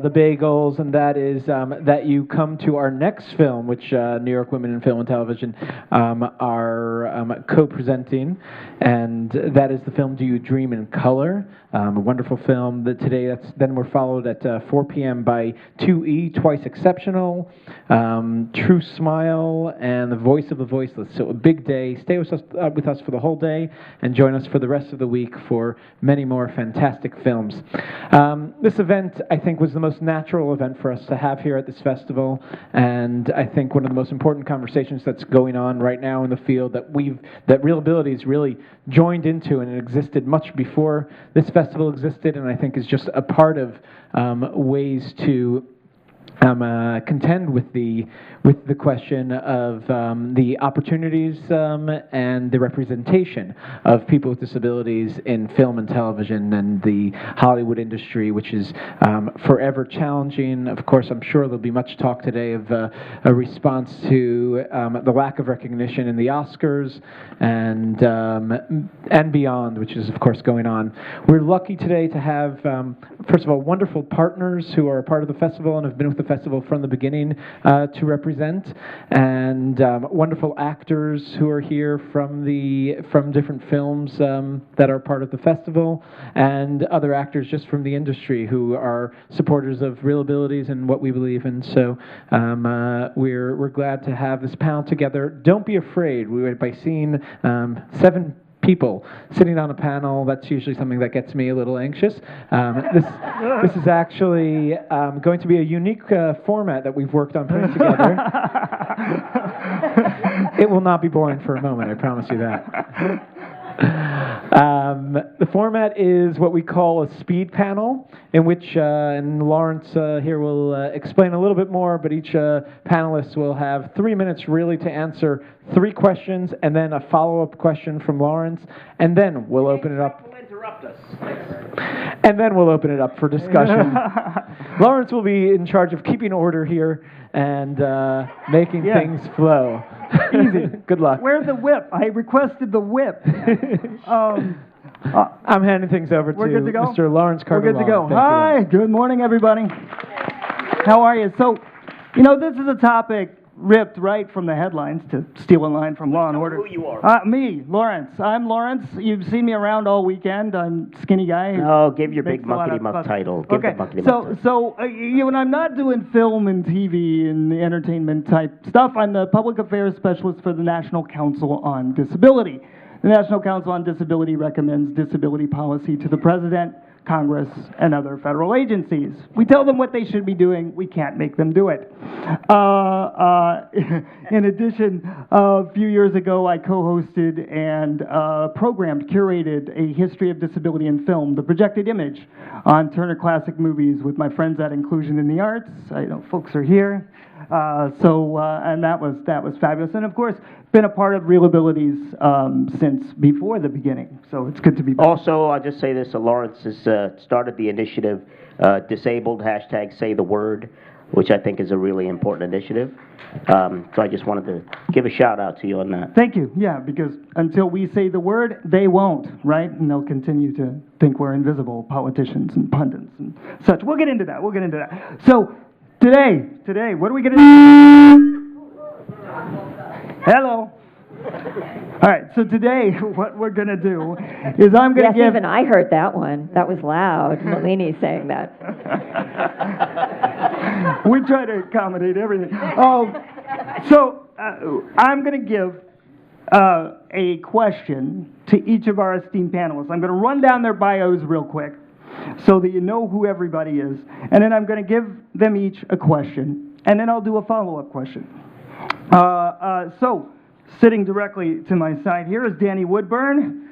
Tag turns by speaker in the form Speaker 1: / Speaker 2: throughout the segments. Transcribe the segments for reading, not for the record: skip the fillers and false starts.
Speaker 1: the bagels, and that is that you come to our next film, which New York Women in Film and Television are co-presenting, and that is the film Do You Dream in Color? A wonderful film that today. Then we're followed at 4 p.m. by 2E, Twice Exceptional, True Smile, and The Voice of the Voiceless. So a big day. Stay with us for the whole day, and join us for the rest of the week for many more fantastic films. This event, I think, was the most natural event for us to have here at this festival, and I think one of the most important conversations that's going on right now in the field that ReelAbilities really joined into, and it existed much before this festival existed, and I think is just a part of ways to contend with the question of the opportunities and the representation of people with disabilities in film and television and the Hollywood industry, which is forever challenging. Of course, I'm sure there'll be much talk today of a response to the lack of recognition in the Oscars and beyond, which is, of course, going on. We're lucky today to have, first of all, wonderful partners who are a part of the festival and have been with the festival from the beginning to represent, and wonderful actors who are here from different films that are part of the festival, and other actors just from the industry who are supporters of ReelAbilities and what we believe in. So we're glad to have this panel together. Don't be afraid. By seeing 7 people sitting on a panel, that's usually something that gets me a little anxious. This is actually going to be a unique format that we've worked on putting together. It will not be boring for a moment, I promise you that. The format is what we call a speed panel, in which, and Lawrence here will explain a little bit more, but each panelist will have 3 minutes really to answer 3 questions, and then a follow-up question from Lawrence, and then we'll open it up.
Speaker 2: Interrupt us.
Speaker 1: And then we'll open it up for discussion. Lawrence will be in charge of keeping order here and making things flow.
Speaker 3: Easy.
Speaker 1: Good luck.
Speaker 3: Where's the whip? I requested the whip.
Speaker 1: I'm handing things over to Mr. Lawrence Carter.
Speaker 3: We're good to go. Hi. Good morning, everybody. How are you? So, this is a topic ripped right from the headlines, to steal a line from Law and Order.
Speaker 2: Who you are?
Speaker 3: Me, Lawrence. I'm Lawrence. You've seen me around all weekend. I'm skinny guy.
Speaker 2: No, give your big muckety-muck title. Give the muckety-muck
Speaker 3: title. When I'm not doing film and TV and entertainment type stuff, I'm the public affairs specialist for the National Council on Disability. The National Council on Disability recommends disability policy to the President, Congress, and other federal agencies. We tell them what they should be doing. We can't make them do it. In addition, a few years ago, I co-hosted and curated a history of disability in film, The Projected Image, on Turner Classic Movies with my friends at Inclusion in the Arts. I know folks are here. And that was fabulous. And of course, been a part of ReelAbilities since before the beginning. So it's good to be back.
Speaker 2: Also, I'll just say this, Lawrence has started the initiative, Disabled, #SayTheWord, which I think is a really important initiative. So I just wanted to give a shout out to you on that.
Speaker 3: Thank you. Yeah, because until we say the word, they won't, right? And they'll continue to think we're invisible, politicians and pundits and such. We'll get into that. So today, what are we going to do? Hello. All right, so today what we're going to do is I'm going to give...
Speaker 4: Yes, even I heard that one. That was loud. Maleni saying that.
Speaker 3: We try to accommodate everything. I'm going to give a question to each of our esteemed panelists. I'm going to run down their bios real quick so that you know who everybody is, and then I'm going to give them each a question, and then I'll do a follow-up question. So, sitting directly to my side here is Danny Woodburn.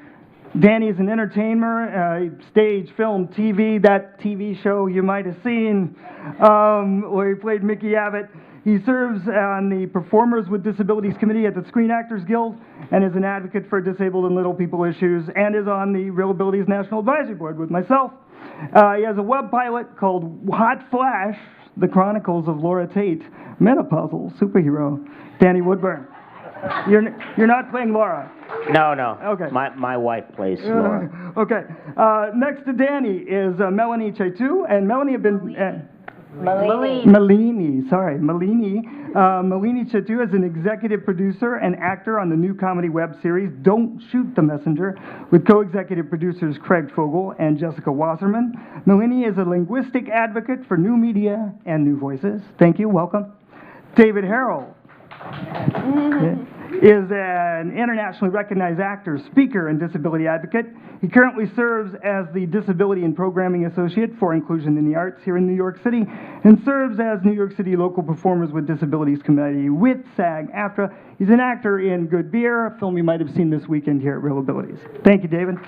Speaker 3: Danny's an entertainer, stage, film, TV, that TV show you might have seen, where he played Mickey Abbott. He serves on the Performers with Disabilities Committee at the Screen Actors Guild and is an advocate for disabled and little people issues, and is on the ReelAbilities National Advisory Board with myself. He has a web pilot called Hot Flash, The Chronicles of Laura Tate, menopausal superhero, Danny Woodburn. You're not playing Laura?
Speaker 2: No.
Speaker 3: Okay.
Speaker 2: My wife plays Laura.
Speaker 3: Okay. Next to Danny is Maleni Chaitoo, and Maleni have been... Maleni, sorry, Maleni. Maleni Chaitoo is an executive producer and actor on the new comedy web series Don't Shoot the Messenger with co-executive producers Craig Fogel and Jessica Wasserman. Maleni is a linguistic advocate for new media and new voices. Thank you, welcome. David Harrell is an internationally recognized actor, speaker, and disability advocate. He currently serves as the Disability and Programming Associate for Inclusion in the Arts here in New York City and serves as New York City Local Performers with Disabilities Committee with SAG-AFTRA. He's an actor in Good Beer, a film you might have seen this weekend here at ReelAbilities. Thank you, David.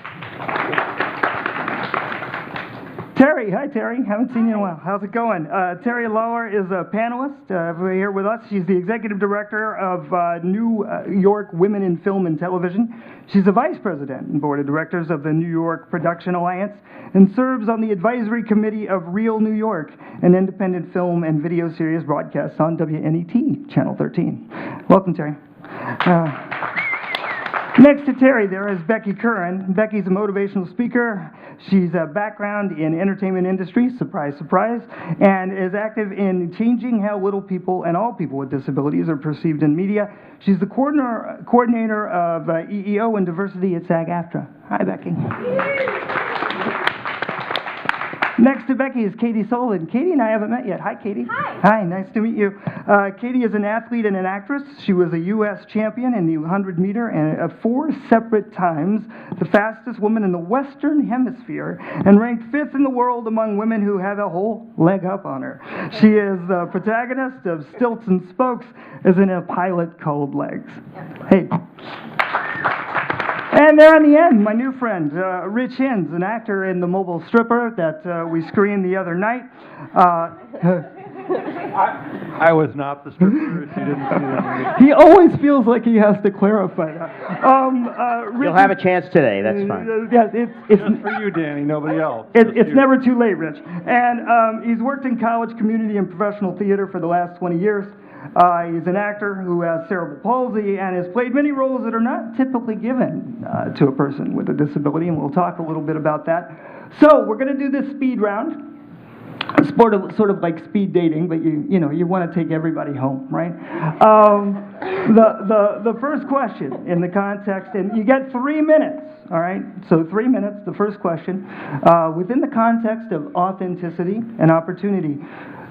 Speaker 3: Terry, hi Terry, haven't seen you in a while. How's it going? Terry Lawler is a panelist here with us. She's the executive director of New York Women in Film and Television. She's a vice president and board of directors of the New York Production Alliance and serves on the advisory committee of Reel New York, an independent film and video series broadcast on WNET, Channel 13. Welcome, Terry. Next to Terry, there is Becky Curran. Becky's a motivational speaker. She's a background in entertainment industry, surprise, surprise, and is active in changing how little people and all people with disabilities are perceived in media. She's the coordinator of EEO and diversity at SAG-AFTRA. Hi, Becky. Next to Becky is Katy Sullivan. Katy and I haven't met yet. Hi, Katy.
Speaker 5: Hi.
Speaker 3: Hi, nice to meet you. Katy is an athlete and an actress. She was a U.S. champion in the 100-meter and 4 separate times the fastest woman in the Western Hemisphere and ranked 5th in the world among women who have a whole leg up on her. She is the protagonist of Stilts and Spokes as in a pilot called Legs. Hey. And there on the end, my new friend, Rich Hinz, an actor in The Mobile Stripper that we screened the other night.
Speaker 6: I was not the stripper, if you didn't see that.
Speaker 3: He always feels like he has to clarify that.
Speaker 2: You'll have a chance today, that's fine.
Speaker 3: Yes, it's
Speaker 6: Just for you, Danny, nobody else.
Speaker 3: It's never too late, Rich. And he's worked in college, community, and professional theater for the last 20 years. He's an actor who has cerebral palsy and has played many roles that are not typically given to a person with a disability, and we'll talk a little bit about that. So we're going to do this speed round. Sort of like speed dating, but you want to take everybody home, right? The first question in the context, and you get 3 minutes, all right? So 3 minutes, the first question, within the context of authenticity and opportunity.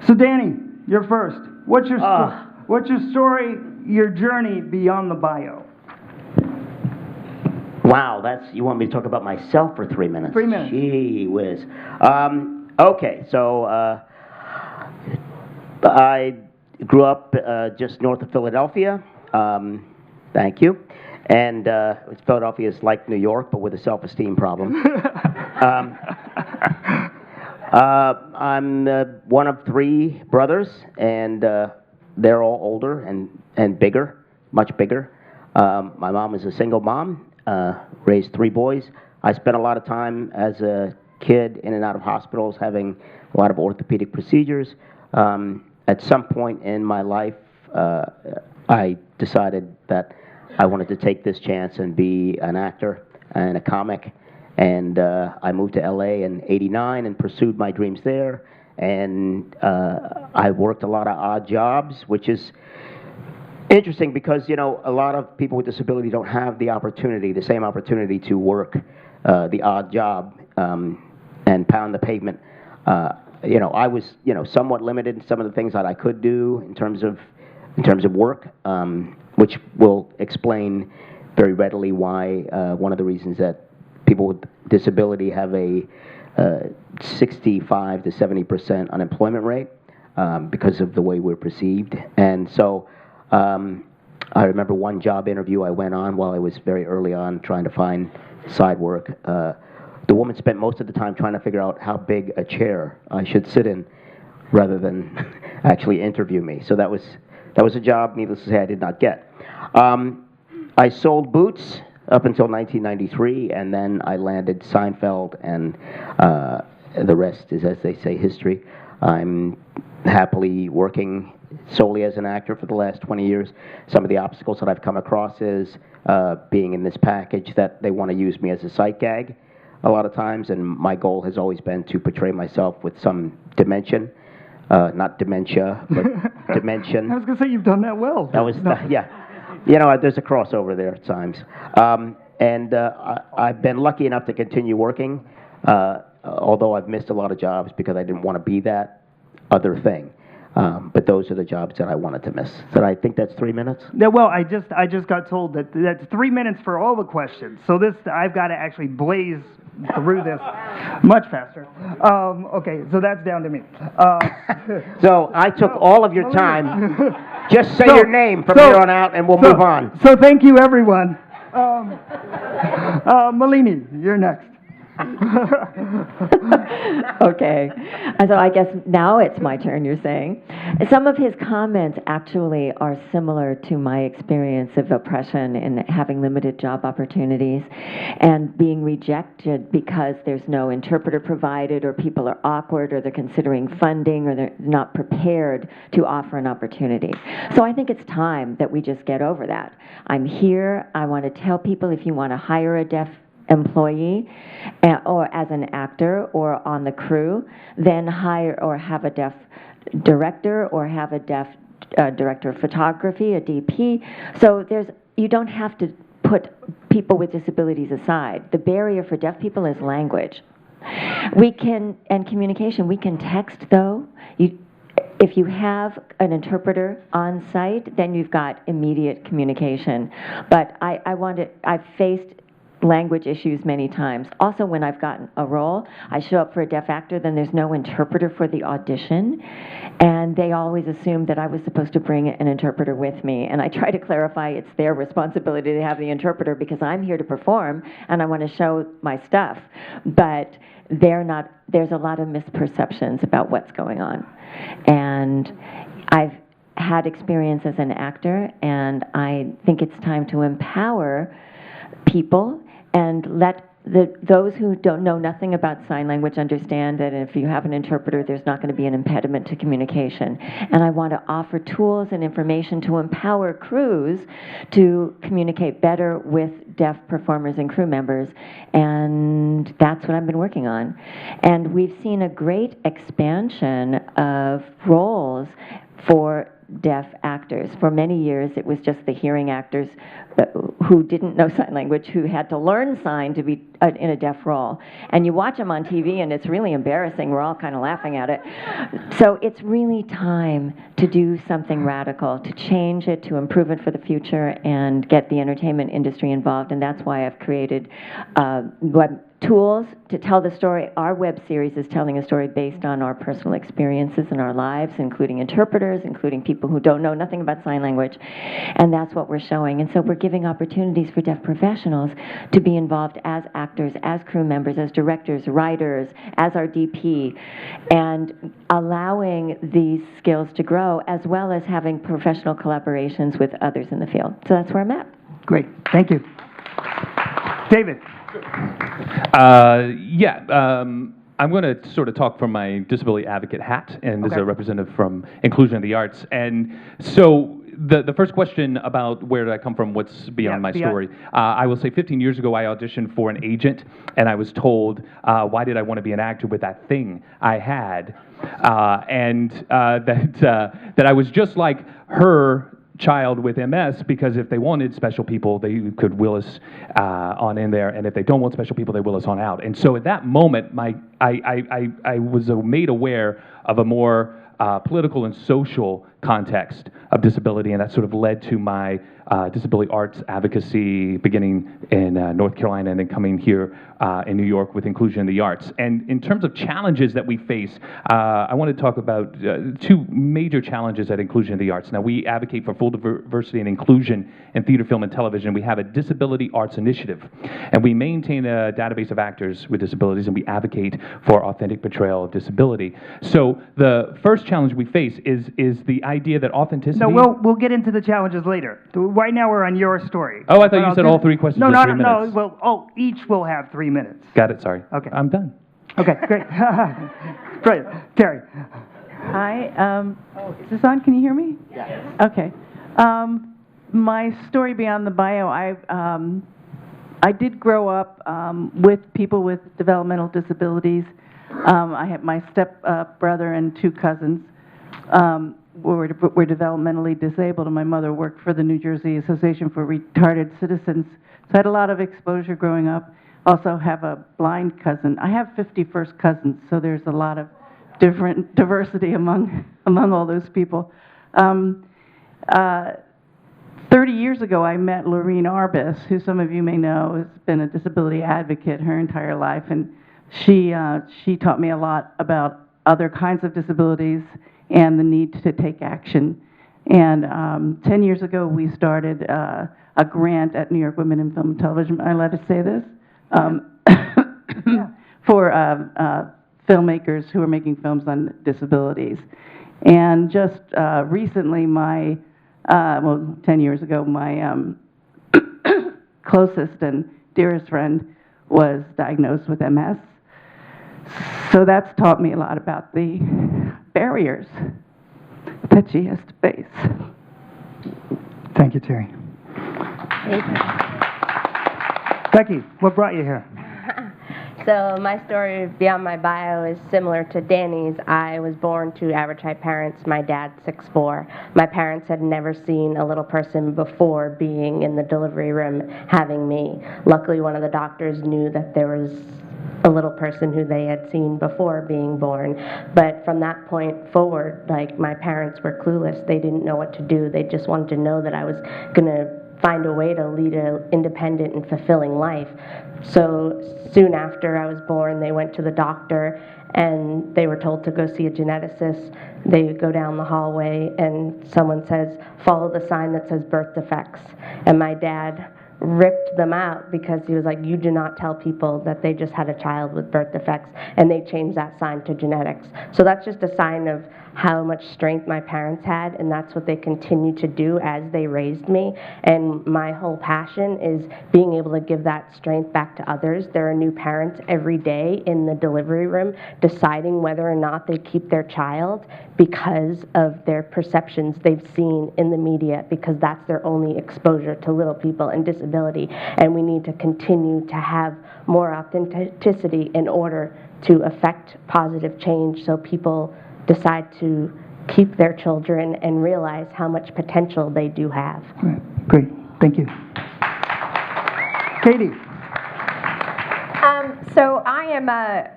Speaker 3: So Danny, you're first. What's your story, your journey beyond the bio?
Speaker 2: Wow, you want me to talk about myself for 3 minutes?
Speaker 3: 3 minutes.
Speaker 2: Gee whiz. Okay, so I grew up just north of Philadelphia. Thank you. And Philadelphia is like New York, but with a self-esteem problem. I'm one of 3 brothers, and they're all older and bigger, much bigger. My mom is a single mom, raised 3 boys. I spent a lot of time as a kid in and out of hospitals having a lot of orthopedic procedures. At some point in my life, I decided that I wanted to take this chance and be an actor and a comic. And I moved to LA in '89 and pursued my dreams there. And I worked a lot of odd jobs, which is interesting because, a lot of people with disability don't have the same opportunity to work the odd job and pound the pavement. I was, somewhat limited in some of the things that I could do in terms of work, which will explain very readily why one of the reasons that people with disability have a 65 to 70% unemployment rate because of the way we're perceived. And so I remember one job interview I went on while I was very early on trying to find side work. The woman spent most of the time trying to figure out how big a chair I should sit in rather than actually interview me. So that was a job, needless to say, I did not get. I sold boots up until 1993, and then I landed Seinfeld, and the rest is, as they say, history. I'm happily working solely as an actor for the last 20 years. Some of the obstacles that I've come across is being in this package that they want to use me as a sight gag a lot of times, and my goal has always been to portray myself with some dimension. not dementia, but dimension.
Speaker 3: I was going to say, you've done that well.
Speaker 2: That was,
Speaker 3: No.
Speaker 2: yeah. You know, there's a crossover there at times. I've been lucky enough to continue working, although I've missed a lot of jobs because I didn't want to be that other thing. But those are the jobs that I wanted to miss. So I think that's 3 minutes.
Speaker 3: Yeah, well, I just got told that that's 3 minutes for all the questions. So I've got to actually blaze through this much faster. Okay, so that's down to me.
Speaker 2: So I took all of your time. Just say your name from here on out, and we'll move on.
Speaker 3: So thank you, everyone. Maleni, you're next.
Speaker 4: Okay. So I guess now it's my turn, you're saying. Some of his comments actually are similar to my experience of oppression and having limited job opportunities and being rejected because there's no interpreter provided, or people are awkward, or they're considering funding, or they're not prepared to offer an opportunity. So I think it's time that we just get over that. I'm here. I want to tell people, if you want to hire a deaf employee or as an actor or on the crew, then hire or have a deaf director or have a deaf director of photography, a DP. So you don't have to put people with disabilities aside. The barrier for deaf people is language. And communication. We can text, though. If you have an interpreter on site, then you've got immediate communication. But I've faced language issues many times. Also, when I've gotten a role, I show up for a deaf actor, then there's no interpreter for the audition, and they always assume that I was supposed to bring an interpreter with me. And I try to clarify it's their responsibility to have the interpreter because I'm here to perform and I want to show my stuff. But there's a lot of misperceptions about what's going on. And I've had experience as an actor, and I think it's time to empower people and let those who don't know nothing about sign language understand that if you have an interpreter, there's not going to be an impediment to communication. And I want to offer tools and information to empower crews to communicate better with deaf performers and crew members, and that's what I've been working on. And we've seen a great expansion of roles for deaf actors. For many years, it was just the hearing actors who didn't know sign language, who had to learn sign to be in a deaf role. And you watch them on TV, and it's really embarrassing. We're all kind of laughing at it. So it's really time to do something radical, to change it, to improve it for the future, and get the entertainment industry involved. And that's why I've created web tools to tell the story. Our web series is telling a story based on our personal experiences in our lives, including interpreters, including people who don't know nothing about sign language, and that's what we're showing. And so we're giving opportunities for deaf professionals to be involved as actors, as crew members, as directors, writers, as our DP, and allowing these skills to grow, as well as having professional collaborations with others in the field. So that's where I'm at.
Speaker 3: Great, thank you. David.
Speaker 6: I'm going to sort of talk from my disability advocate hat and as
Speaker 3: Okay.
Speaker 6: a representative from Inclusion in the Arts. And so the first question about where did I come from, what's beyond my story, I will say 15 years ago I auditioned for an agent, and I was told, why did I want to be an actor with that thing I had, that I was just like her child with MS, because if they wanted special people, they could will us on in there, and if they don't want special people, they will us on out. And so at that moment, I was made aware of a more political and social context of disability, and that sort of led to my disability arts advocacy beginning in North Carolina and then coming here in New York with Inclusion in the Arts. And in terms of challenges that we face, I want to talk about two major challenges at Inclusion in the Arts. Now, we advocate for full diversity and inclusion in theater, film, and television. We have a disability arts initiative, and we maintain a database of actors with disabilities, and we advocate for authentic portrayal of disability. So the first challenge we face is the idea that authenticity...
Speaker 3: No, we'll get into the challenges later. Right now we're on your story.
Speaker 6: Oh, I thought you said all three questions in 3 minutes.
Speaker 3: No, well, each will have 3 minutes.
Speaker 6: Got it, sorry.
Speaker 3: Okay.
Speaker 6: I'm done.
Speaker 3: Okay, great. Great. Terry.
Speaker 5: Hi, is this on? Can you hear me?
Speaker 2: Yes.
Speaker 5: Okay. My story beyond the bio, I did grow up with people with developmental disabilities. I have my step brother and 2 cousins. were developmentally disabled, and my mother worked for the New Jersey Association for Retarded Citizens. So I had a lot of exposure growing up. Also have a blind cousin. I have 50 first cousins, so there's a lot of different diversity among all those people. 30 years ago, I met Lorene Arbus, who some of you may know has been a disability advocate her entire life, and she taught me a lot about other kinds of disabilities and the need to take action. And 10 years ago, we started a grant at New York Women in Film and Television. Am I allowed to say this? For filmmakers who are making films on disabilities. And just recently, 10 years ago, my closest and dearest friend was diagnosed with MS. So that's taught me a lot about the barriers that she has to face.
Speaker 3: Thank you, Terry. Becky, what brought you here?
Speaker 7: So my story beyond my bio is similar to Danny's. I was born to average height parents. My dad's 6'4". My parents had never seen a little person before being in the delivery room having me. Luckily, one of the doctors knew that there was a little person who they had seen before being born. But from that point forward, like, my parents were clueless. They didn't know what to do. They just wanted to know that I was going to find a way to lead an independent and fulfilling life. So soon after I was born, they went to the doctor and they were told to go see a geneticist. They go down the hallway and someone says, follow the sign that says birth defects. And my dad ripped them out because he was like, you do not tell people that they just had a child with birth defects, and they changed that sign to genetics. So that's just a sign of how much strength my parents had, and that's what they continue to do as they raised me. And my whole passion is being able to give that strength back to others. There are new parents every day in the delivery room deciding whether or not they keep their child because of their perceptions they've seen in the media, because that's their only exposure to little people and disability. And we need to continue to have more authenticity in order to affect positive change, so people decide to keep their children and realize how much potential they do have.
Speaker 3: Great. Thank you. Katy.
Speaker 8: So I am a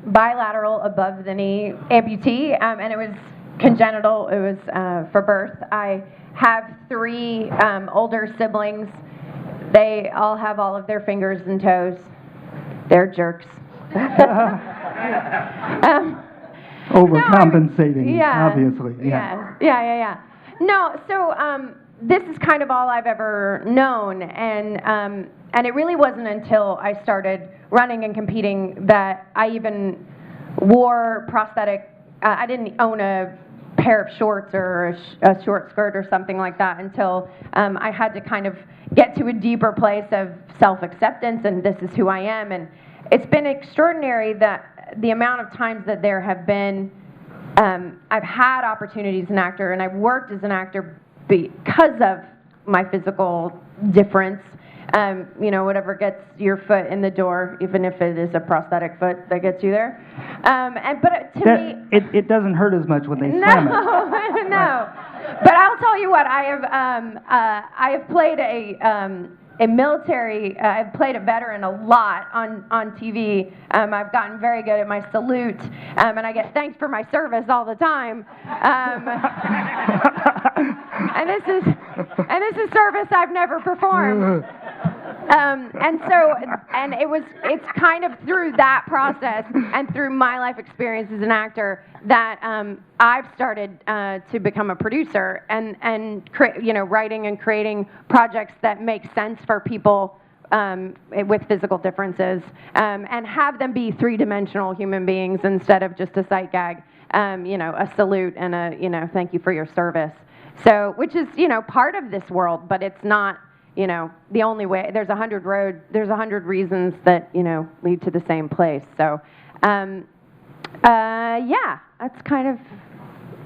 Speaker 8: bilateral above the knee amputee, and it was congenital. It was for birth. I have 3 older siblings. They all have all of their fingers and toes. They're jerks.
Speaker 3: Overcompensating,
Speaker 8: yeah,
Speaker 3: obviously.
Speaker 8: Yeah. No, so this is kind of all I've ever known, and it really wasn't until I started running and competing that I even wore prosthetic. I didn't own a pair of shorts or a short skirt or something like that until I had to kind of get to a deeper place of self-acceptance, and this is who I am. And it's been extraordinary that the amount of times that there have been, I've had opportunities as an actor, and I've worked as an actor because of my physical difference. Whatever gets your foot in the door, even if it is a prosthetic foot that gets you there. But to me,
Speaker 3: it doesn't hurt as much when they slam it.
Speaker 8: No. But I'll tell you what, I have played a military. I've played a veteran a lot on TV. I've gotten very good at my salute, and I get thanks for my service all the time. And this is service I've never performed. And it's kind of through that process and through my life experience as an actor that I've started to become a producer and writing and creating projects that make sense for people with physical differences, and have them be 3-dimensional human beings instead of just a sight gag, a salute and a thank you for your service. So, which is part of this world, but it's not the only way. There's 100 reasons that lead to the same place. So, that's kind of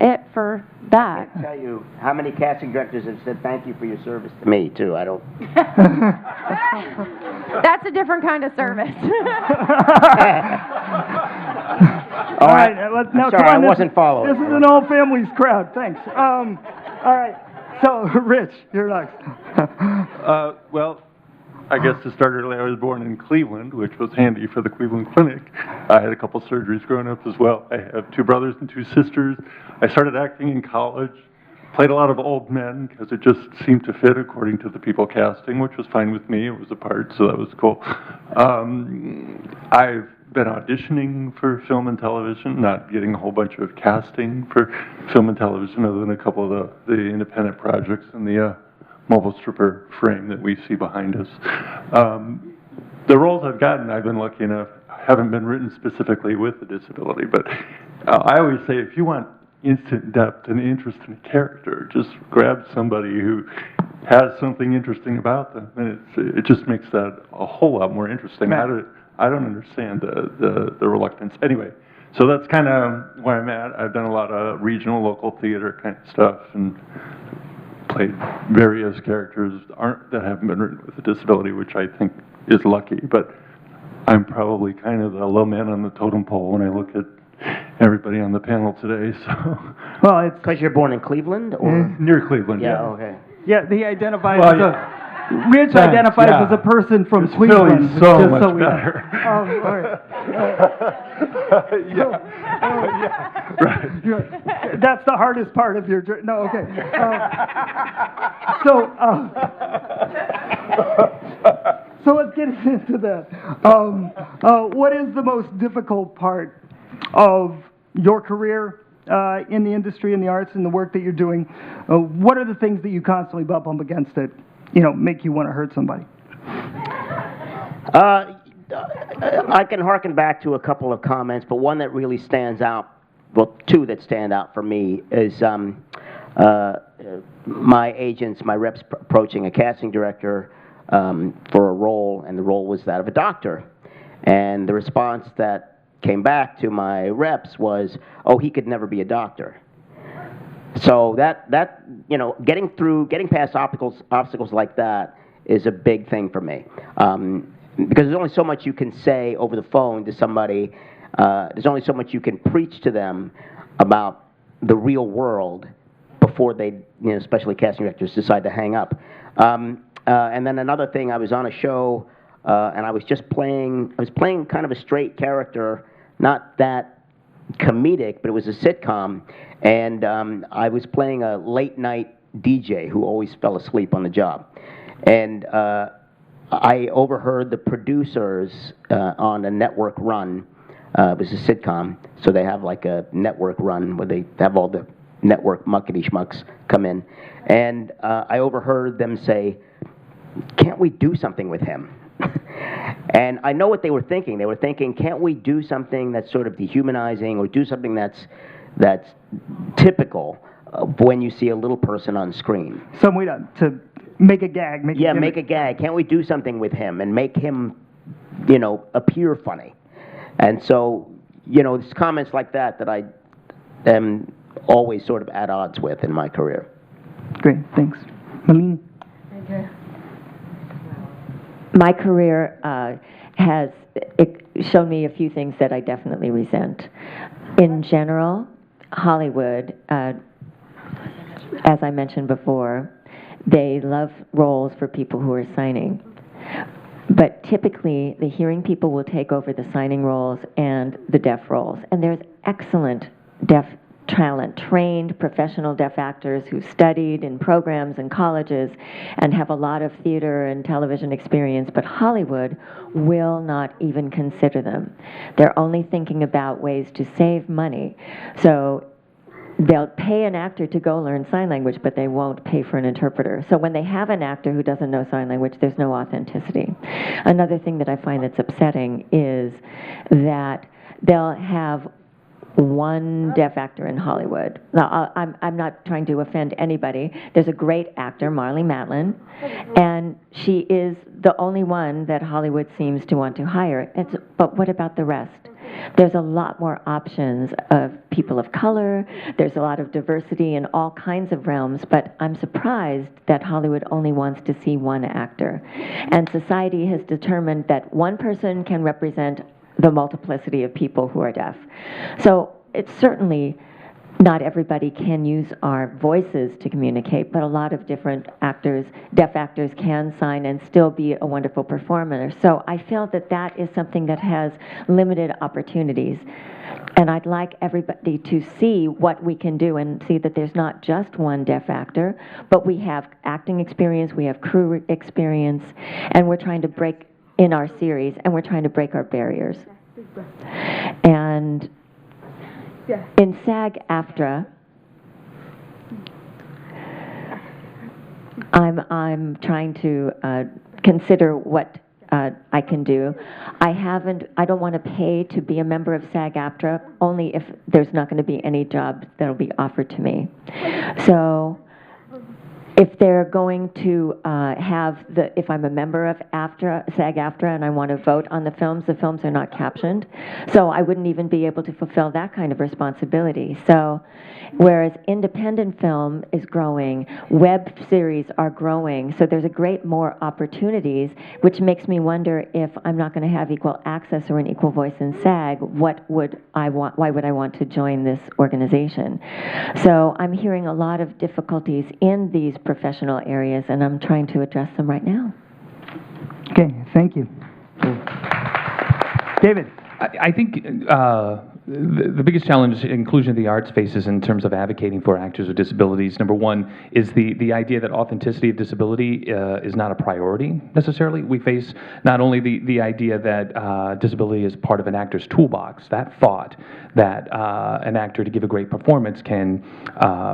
Speaker 8: it for that.
Speaker 2: I can't tell you how many casting directors have said thank you for your service to me too. I don't.
Speaker 8: That's a different kind of service.
Speaker 3: All right, let's now
Speaker 2: sorry,
Speaker 3: come on.
Speaker 2: I wasn't following.
Speaker 3: This is an all families crowd. Thanks. All right. So, Rich, you're next.
Speaker 9: Well, I guess to start early, I was born in Cleveland, which was handy for the Cleveland Clinic. I had a couple surgeries growing up as well. I have 2 brothers and 2 sisters. I started acting in college, played a lot of old men because it just seemed to fit according to the people casting, which was fine with me. It was a part, so that was cool. I've been auditioning for film and television, not getting a whole bunch of casting for film and television other than a couple of the independent projects and the mobile stripper frame that we see behind us. The roles I've gotten, I've been lucky enough, haven't been written specifically with a disability, but I always say if you want instant depth and interest in a character, just grab somebody who has something interesting about them, and it just makes that a whole lot more interesting. I don't understand the reluctance. Anyway, so that's kind of where I'm at. I've done a lot of regional, local theater kind of stuff, and played various characters that haven't been written with a disability, which I think is lucky, but I'm probably kind of the low man on the totem pole when I look at everybody on the panel today, so.
Speaker 2: Well, it's because you're born in Cleveland, or?
Speaker 9: Near Cleveland,
Speaker 2: yeah. Okay.
Speaker 3: Yeah, he identifies as Rich identifies as a person from Cleveland.
Speaker 9: Philly's so much better.
Speaker 3: All right. Right. That's the hardest part of your journey. No, okay. So let's get into that. What is the most difficult part of your career in the industry, in the arts, and the work that you're doing? What are the things that you constantly bump up against that, make you want to hurt somebody?
Speaker 2: I can harken back to a couple of comments, but one that really stands out, well, 2 that stand out for me is my agents, my reps approaching a casting director for a role, and the role was that of a doctor. And the response that came back to my reps was, oh, he could never be a doctor. So that getting past obstacles like that is a big thing for me. Because there's only so much you can say over the phone to somebody. There's only so much you can preach to them about the real world before they, especially casting directors, decide to hang up. And then another thing, I was on a show, and I was playing kind of a straight character, not that comedic, but it was a sitcom, and I was playing a late night DJ who always fell asleep on the job. And I overheard the producers on a network run. It was a sitcom, so they have like a network run where they have all the network muckety schmucks come in. And I overheard them say, "Can't we do something with him?" And I know what they were thinking. They were thinking, can't we do something that's sort of dehumanizing, or do something that's typical when you see a little person on screen?
Speaker 3: Some way to make a gag. Make
Speaker 2: a gag. Can't we do something with him and make him, appear funny? And so, it's comments like that I am always sort of at odds with in my career.
Speaker 3: Great, thanks. Maleni?
Speaker 4: Okay. My career has shown me a few things that I definitely resent. In general, Hollywood, as I mentioned before, they love roles for people who are signing. But typically, the hearing people will take over the signing roles and the deaf roles. And there's excellent deaf talent, trained professional deaf actors who studied in programs and colleges and have a lot of theater and television experience, but Hollywood will not even consider them. They're only thinking about ways to save money. So they'll pay an actor to go learn sign language, but they won't pay for an interpreter. So when they have an actor who doesn't know sign language, there's no authenticity. Another thing that I find that's upsetting is that they'll have one deaf actor in Hollywood. Now, I'm not trying to offend anybody. There's a great actor, Marlee Matlin, and she is the only one that Hollywood seems to want to hire. But what about the rest? There's a lot more options of people of color. There's a lot of diversity in all kinds of realms, but I'm surprised that Hollywood only wants to see one actor. And society has determined that one person can represent the multiplicity of people who are deaf. So it's certainly not everybody can use our voices to communicate, but a lot of different actors, deaf actors, can sign and still be a wonderful performer. So I feel that that is something that has limited opportunities. And I'd like everybody to see what we can do and see that there's not just one deaf actor, but we have acting experience, we have crew experience, and we're trying to break in our series, and we're trying to break our barriers. And in SAG-AFTRA, I'm trying to consider what I can do. I don't want to pay to be a member of SAG-AFTRA, only if there's not going to be any job that'll be offered to me. So if they're going to if I'm a member of SAG-AFTRA and I want to vote on the films are not captioned. So I wouldn't even be able to fulfill that kind of responsibility. So whereas independent film is growing, web series are growing, so there's a great more opportunities, which makes me wonder if I'm not going to have equal access or an equal voice in SAG, why would I want to join this organization? So I'm hearing a lot of difficulties in these professional areas, and I'm trying to address them right now.
Speaker 3: Okay, thank you. David.
Speaker 6: I think the biggest challenge inclusion of the arts faces in terms of advocating for actors with disabilities, number one, is the idea that authenticity of disability is not a priority necessarily. We face not only the idea that disability is part of an actor's toolbox, that thought that an actor, to give a great performance, can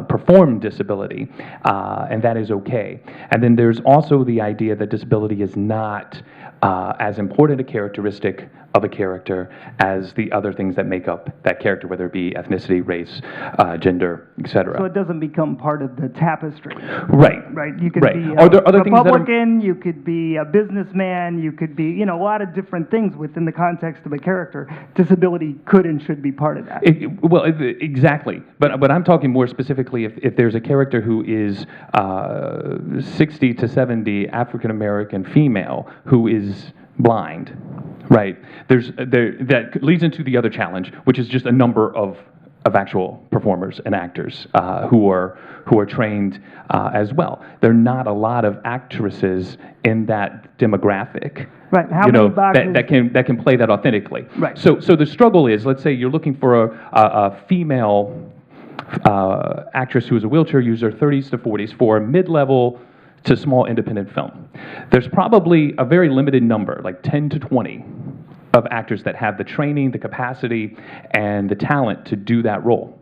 Speaker 6: perform disability, and that is okay. And then there's also the idea that disability is not as important a characteristic of a character as the other things that make up that character, whether it be ethnicity, race, gender, etc.
Speaker 3: So it doesn't become part of the tapestry.
Speaker 6: Right.
Speaker 3: Right. You could
Speaker 6: right.
Speaker 3: be
Speaker 6: Are there other
Speaker 3: a
Speaker 6: things that
Speaker 3: Republican, you could be a businessman, you could be, a lot of different things within the context of a character. Disability could and should be part of that.
Speaker 6: Exactly. But I'm talking more specifically if there's a character who is 60 to 70 African American female who is blind, right? That leads into the other challenge, which is just a number of actual performers and actors who are trained as well. There are not a lot of actresses in that demographic.
Speaker 3: Right. How many boxes
Speaker 6: that can play that authentically.
Speaker 3: Right.
Speaker 6: So the struggle is, let's say you're looking for a female actress who is a wheelchair user, 30s to 40s, for a mid-level to small independent film. There's probably a very limited number, like 10 to 20, of actors that have the training, the capacity, and the talent to do that role.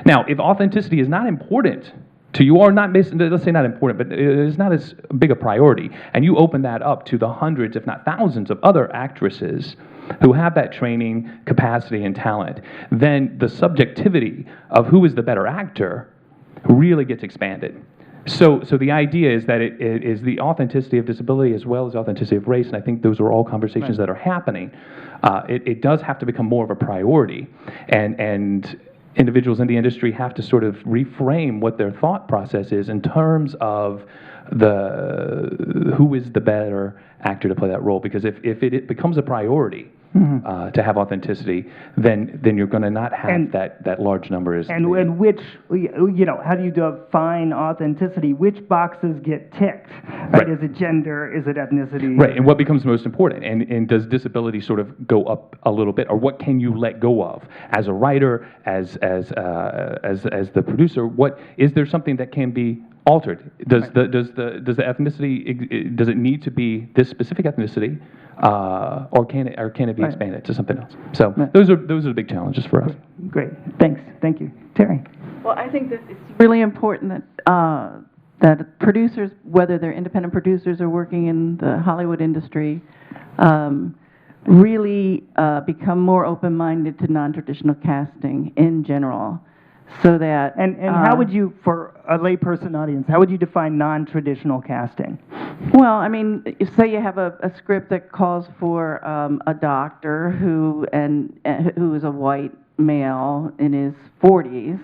Speaker 6: Now, if authenticity is not important to you, or not, let's say not important, but it is not as big a priority, and you open that up to the hundreds, if not thousands, of other actresses who have that training, capacity, and talent, then the subjectivity of who is the better actor really gets expanded. So the idea is that it is the authenticity of disability as well as authenticity of race, and I think those are all conversations that are happening. It does have to become more of a priority, and individuals in the industry have to sort of reframe what their thought process is in terms of who is the better actor to play that role. Because if it becomes a priority to have authenticity, then you're going to not have that large number.
Speaker 3: And which, how do you define authenticity? Which boxes get ticked? Right? Is it gender? Is it ethnicity?
Speaker 6: Right. And what becomes most important? And does disability sort of go up a little bit, or what can you let go of as a writer, as the producer? What is there something that can be altered? Does the ethnicity, does it need to be this specific ethnicity, or can it be expanded to something else? So those are the big challenges for us.
Speaker 3: Great, thanks, thank you, Terry.
Speaker 5: Well, I think that it's really important that that producers, whether they're independent producers or working in the Hollywood industry, really become more open-minded to non-traditional casting in general. So that
Speaker 3: and how would you, for a layperson audience, how would you define non-traditional casting?
Speaker 5: Well, I mean, say you have a script that calls for a doctor who is a white male in his 40s.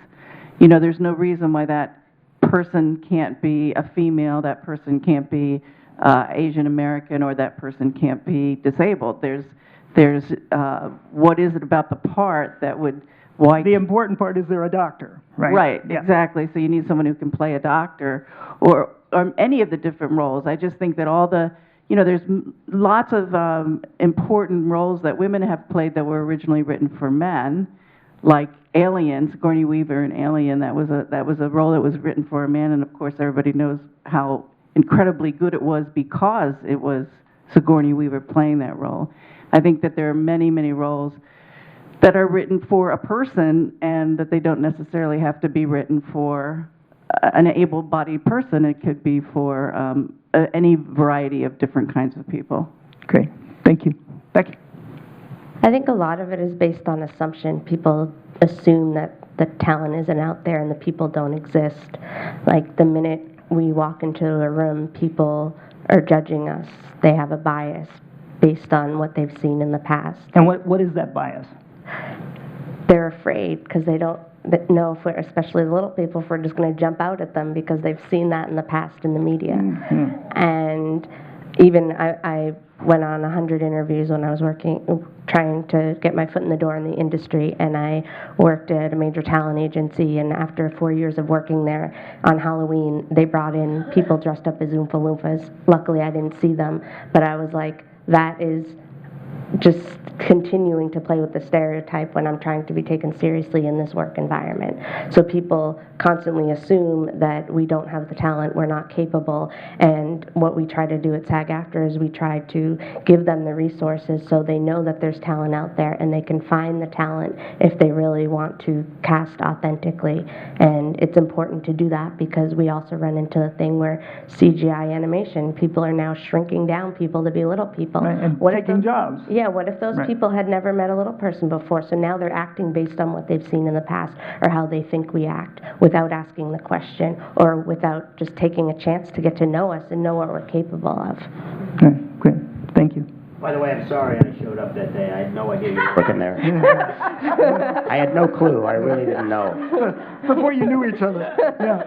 Speaker 5: There's no reason why that person can't be a female, that person can't be Asian American, or that person can't be disabled. There's what is it about the part that would, why?
Speaker 3: The important part is they're a doctor, right?
Speaker 5: Right,
Speaker 3: Yeah.
Speaker 5: exactly. So you need someone who can play a doctor or any of the different roles. I just think that all the, there's lots of important roles that women have played that were originally written for men, like Alien, Sigourney Weaver in Alien. That was a role that was written for a man, and of course everybody knows how incredibly good it was because it was Sigourney Weaver playing that role. I think that there are many, many roles that are written for a person and that they don't necessarily have to be written for an able-bodied person. It could be for any variety of different kinds of people.
Speaker 3: Great. Thank you. Becky?
Speaker 7: I think a lot of it is based on assumption. People assume that the talent isn't out there and the people don't exist. Like the minute we walk into a room, people are judging us. They have a bias based on what they've seen in the past.
Speaker 3: And what is that bias?
Speaker 7: They're afraid because they don't know, if especially the little people, if we're just going to jump out at them because they've seen that in the past in the media.
Speaker 3: Mm-hmm.
Speaker 7: And even I went on 100 interviews when I was trying to get my foot in the door in the industry, and I worked at a major talent agency, and after 4 years of working there, on Halloween, they brought in people dressed up as Oompa Loompas. Luckily, I didn't see them, but I was like, that is just continuing to play with the stereotype when I'm trying to be taken seriously in this work environment. So people constantly assume that we don't have the talent, we're not capable, and what we try to do at SAG-AFTRA is we try to give them the resources so they know that there's talent out there and they can find the talent if they really want to cast authentically. And it's important to do that because we also run into the thing where CGI animation, people are now shrinking down people to be little people.
Speaker 3: Right, and
Speaker 7: What if
Speaker 3: taking
Speaker 7: those-
Speaker 3: jobs.
Speaker 7: Yeah, what if those
Speaker 3: Right.
Speaker 7: people had never met a little person before, so now they're acting based on what they've seen in the past or how they think we act without asking the question or without just taking a chance to get to know us and know what we're capable of.
Speaker 3: Okay, great. Thank you.
Speaker 2: By the way, I'm sorry I showed up that day. I had no idea you were working there. I had no clue. I really didn't know.
Speaker 3: Before you knew each other. Yeah.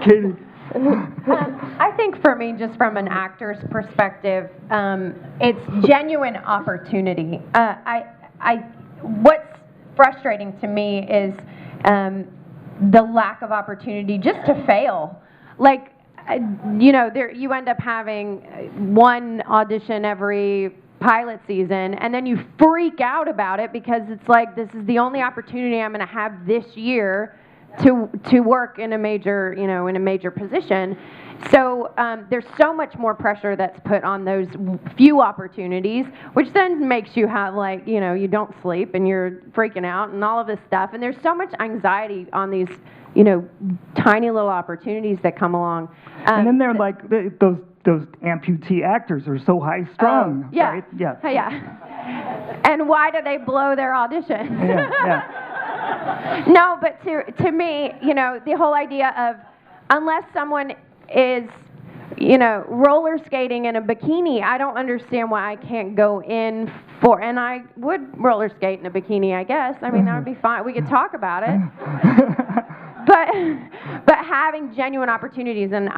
Speaker 3: Katy?
Speaker 8: I think for me, just from an actor's perspective, it's genuine opportunity. What's frustrating to me is the lack of opportunity just to fail. Like, you end up having one audition every pilot season, and then you freak out about it because it's like, this is the only opportunity I'm going to have this year to work in a major, in a major position. So there's so much more pressure that's put on those few opportunities, which then makes you have you don't sleep and you're freaking out and all of this stuff. And there's so much anxiety on these, tiny little opportunities that come along.
Speaker 3: And then they're like, those amputee actors are so high-strung,
Speaker 8: yeah,
Speaker 3: right? Yeah.
Speaker 8: Yeah. And why do they blow their auditions?
Speaker 3: Yeah.
Speaker 8: No, but to me, the whole idea of unless someone is, roller skating in a bikini, I don't understand why I can't go in for, and I would roller skate in a bikini, I guess. I mean, that would be fine. We could talk about it. But having genuine opportunities, and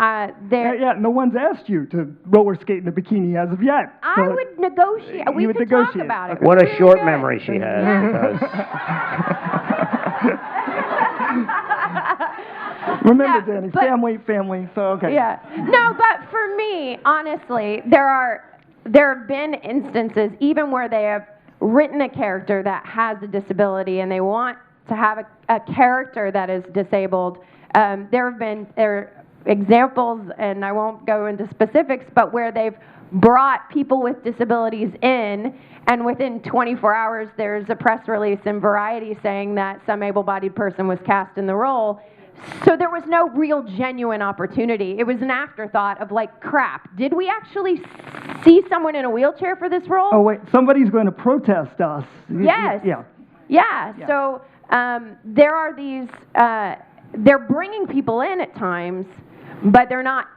Speaker 3: Yeah, no one's asked you to roller skate in a bikini as of yet.
Speaker 8: I
Speaker 3: So
Speaker 8: would negotiate. We
Speaker 3: would
Speaker 8: could talk
Speaker 3: negotiate.
Speaker 8: about it.
Speaker 2: What a
Speaker 8: Really
Speaker 2: short
Speaker 8: good.
Speaker 2: memory she has.
Speaker 3: Remember,
Speaker 8: Yeah,
Speaker 3: Danny,
Speaker 8: but-
Speaker 3: family, so okay.
Speaker 8: Yeah. No, but for me, honestly, there have been instances even where they have written a character that has a disability and they want to have a character that is disabled. There are examples, and I won't go into specifics, but where they've brought people with disabilities in, and within 24 hours there's a press release in Variety saying that some able-bodied person was cast in the role. So there was no real genuine opportunity. It was an afterthought of like, crap, did we actually see someone in a wheelchair for this role?
Speaker 3: Oh, wait, somebody's going to protest us.
Speaker 8: Yes.
Speaker 3: Yeah.
Speaker 8: Yeah. So there are these, they're bringing people in at times, but they're not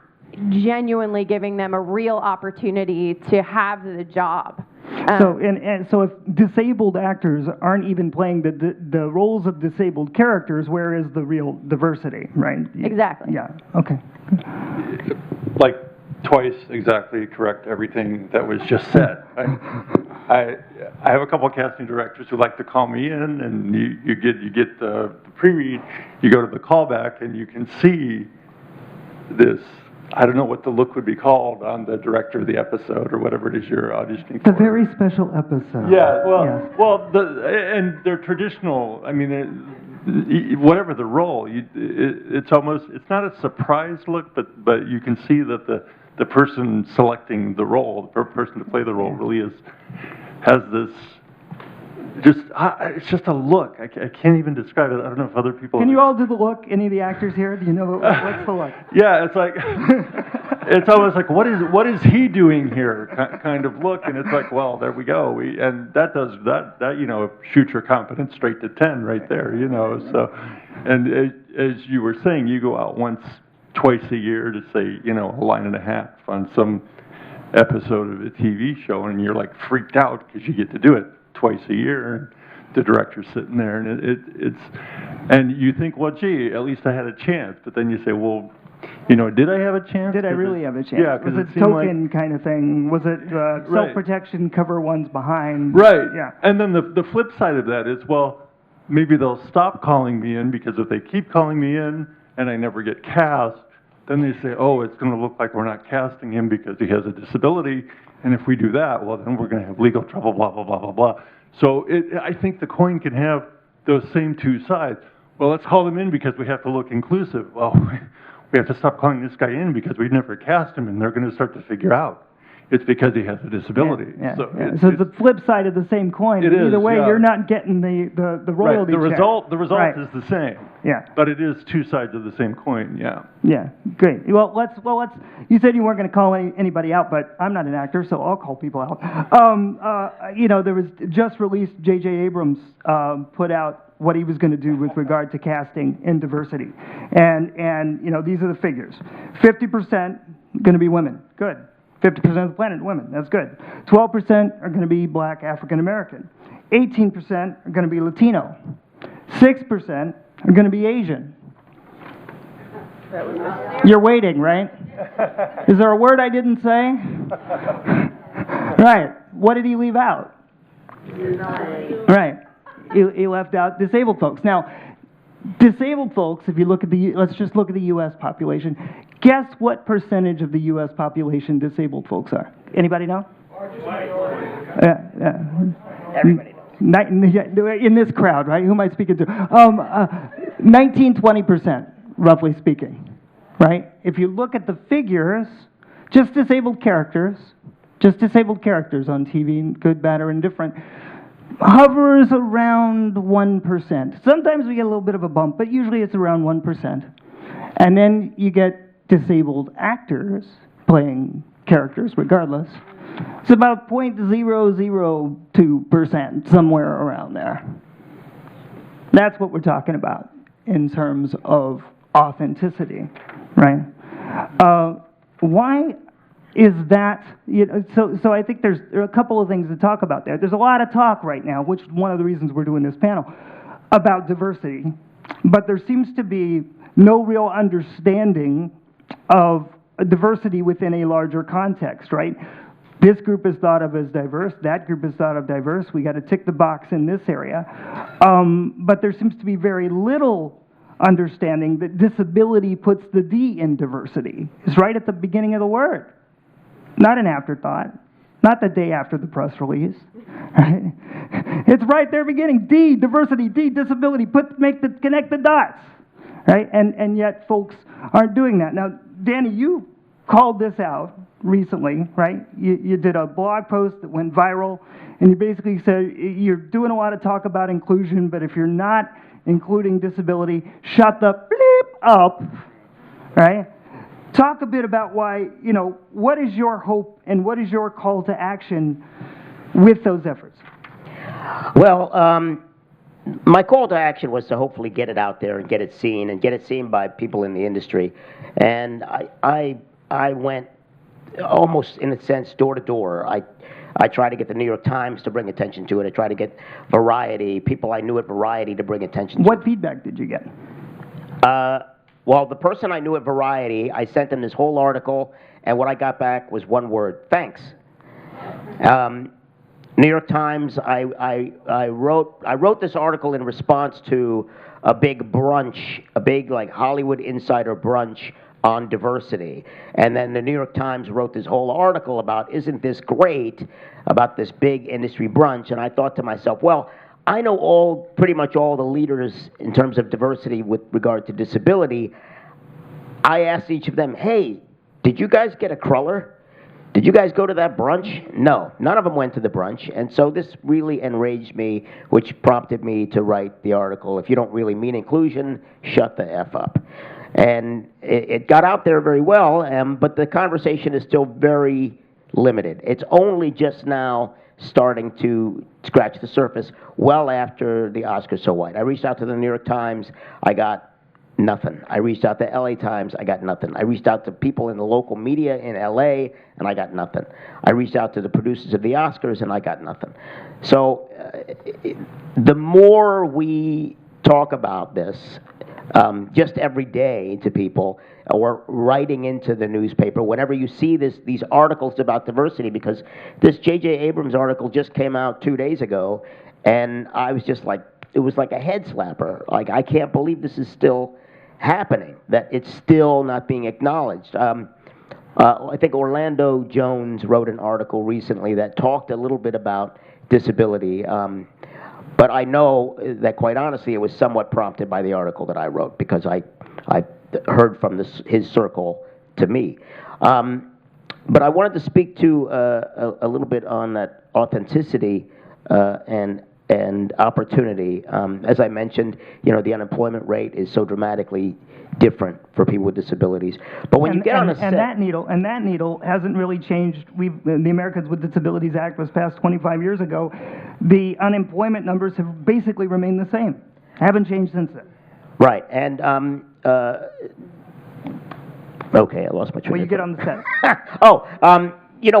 Speaker 8: genuinely giving them a real opportunity to have the job.
Speaker 3: So so if disabled actors aren't even playing the roles of disabled characters, where is the real diversity, right?
Speaker 8: Exactly.
Speaker 3: Yeah. Okay.
Speaker 9: Like twice exactly correct everything that was just said. I have a couple of casting directors who like to call me in, and you get the pre-read, you go to the callback, and you can see this. I don't know what the look would be called on the director of the episode or whatever it is you're auditioning for.
Speaker 3: It's a very special episode.
Speaker 9: Yeah, well,
Speaker 3: yes.
Speaker 9: and they're traditional. I mean, whatever the role, it's not a surprise look, but you can see that the person selecting the role, the person to play the role, really has this. It's just a look. I can't even describe it. I don't know if other people.
Speaker 3: Can you all do the look? Any of the actors here? Do you know what's the look?
Speaker 9: Yeah, it's like it's almost like what is he doing here kind of look, and it's like, well, there we go. And that does that shoots your confidence straight to 10 right there. So, and as you were saying, you go out twice a year to say a line and a half on some episode of a TV show, and you're like freaked out because you get to do it twice a year, and the director's sitting there, and and you think, well, gee, at least I had a chance. But then you say, well, did I have a chance?
Speaker 3: Did I really have a chance?
Speaker 9: Yeah,
Speaker 3: was it token kind of thing? Was it self-protection, cover one's behind?
Speaker 9: Right.
Speaker 3: Yeah.
Speaker 9: And then the flip side of that is, well, maybe they'll stop calling me in, because if they keep calling me in and I never get cast, then they say, oh, it's going to look like we're not casting him because he has a disability. And if we do that, well, then we're going to have legal trouble, blah, blah, blah, blah, blah. So I think the coin can have those same two sides. Well, let's call them in because we have to look inclusive. Well, we have to stop calling this guy in because we never cast him, and they're going to start to figure out it's because he has a disability.
Speaker 3: Yeah.
Speaker 9: So
Speaker 3: it's the flip side of the same coin.
Speaker 9: It is,
Speaker 3: Either way,
Speaker 9: yeah.
Speaker 3: you're not getting the royalty
Speaker 9: right. The result
Speaker 3: Right.
Speaker 9: is the same.
Speaker 3: Yeah.
Speaker 9: But it is two sides of the same coin. Yeah.
Speaker 3: Yeah, great. Well, let's. You said you weren't going to call anybody out, but I'm not an actor, so I'll call people out. There was just released. J.J. Abrams put out what he was going to do with regard to casting and diversity, and these are the figures: 50% going to be women. Good. 50% of the planet women. That's good. 12% are going to be Black African American. 18% are going to be Latino. 6% are going to be Asian. You're waiting, right? Is there a word I didn't say? Right. What did he leave out? Right. He left out disabled folks. Now, disabled folks, if you look at let's just look at the U.S. population. Guess what percentage of the U.S. population disabled folks are? Anybody know?
Speaker 2: Everybody knows.
Speaker 3: In this crowd, right? Who am I speaking to? 19-20%, roughly speaking, right? If you look at the figures, just disabled characters on TV, good, bad, or indifferent, hovers around 1%. Sometimes we get a little bit of a bump, but usually it's around 1%. And then you get disabled actors playing characters regardless. It's about 0.002%, somewhere around there. That's what we're talking about in terms of authenticity, right? Why is that? So I think there are a couple of things to talk about there. There's a lot of talk right now, which is one of the reasons we're doing this panel, about diversity. But there seems to be no real understanding of diversity within a larger context, right? This group is thought of as diverse, that group is thought of diverse, we got to tick the box in this area. But there seems to be very little understanding that disability puts the D in diversity. It's right at the beginning of the word. Not an afterthought, not the day after the press release. Right? It's right there beginning, D, diversity, D, disability, connect the dots. Right? And yet folks aren't doing that. Now, Danny, you called this out recently, right? You did a blog post that went viral, and you basically said you're doing a lot of talk about inclusion, but if you're not including disability, shut the bleep up, right? Talk a bit about why, what is your hope and what is your call to action with those efforts?
Speaker 2: Well, my call to action was to hopefully get it out there and get it seen by people in the industry. And I went almost, in a sense, door to door. I tried to get the New York Times to bring attention to it. I tried to get Variety, people I knew at Variety to bring attention to it.
Speaker 3: What feedback did you get?
Speaker 2: Well, the person I knew at Variety, I sent them this whole article, and what I got back was one word: thanks. New York Times, I wrote this article in response to a big brunch, a big like Hollywood insider brunch on diversity. And then the New York Times wrote this whole article about, isn't this great, about this big industry brunch. And I thought to myself, well, I know pretty much all the leaders in terms of diversity with regard to disability. I asked each of them, hey, did you guys get a cruller? Did you guys go to that brunch? No, none of them went to the brunch. And so this really enraged me, which prompted me to write the article, If You Don't Really Mean Inclusion, Shut the F Up. And it got out there very well, but the conversation is still very limited. It's only just now starting to scratch the surface, well after the Oscars So White. I reached out to the New York Times, I got nothing. I reached out to LA Times, I got nothing. I reached out to people in the local media in LA, and I got nothing. I reached out to the producers of the Oscars, and I got nothing. So the more we talk about this, just every day to people, or writing into the newspaper, whenever you see these articles about diversity, because this J.J. Abrams article just came out 2 days ago, and I was just like, it was like a head slapper. Like, I can't believe this is still happening, that it's still not being acknowledged. I think Orlando Jones wrote an article recently that talked a little bit about disability, but I know that, quite honestly, it was somewhat prompted by the article that I wrote, because I heard from his circle to me. But I wanted to speak to a little bit on that authenticity and opportunity. As I mentioned, the unemployment rate is so dramatically different for people with disabilities. But when you get on a set,
Speaker 3: that needle hasn't really changed. The Americans with Disabilities Act was passed 25 years ago. The unemployment numbers have basically remained the same. Haven't changed since then.
Speaker 2: Right, and okay, I lost my train.
Speaker 3: When you get on the set.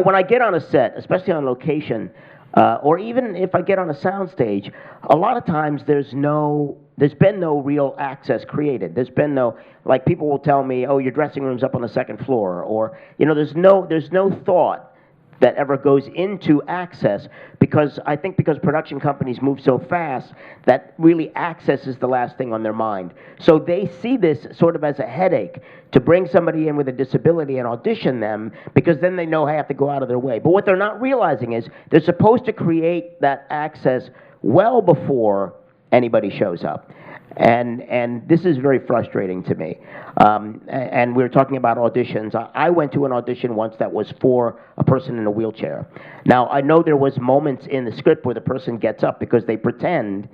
Speaker 2: When I get on a set, especially on location, or even if I get on a soundstage, a lot of times there's been no real access created. There's been no, like, people will tell me, oh, your dressing room's up on the second floor, or, there's no thought that ever goes into access, because I think because production companies move so fast that really access is the last thing on their mind. So they see this sort of as a headache to bring somebody in with a disability and audition them, because then they know they have to go out of their way. But what they're not realizing is they're supposed to create that access well before anybody shows up. And this is very frustrating to me. And we were talking about auditions. I went to an audition once that was for a person in a wheelchair. Now, I know there was moments in the script where the person gets up because they pretend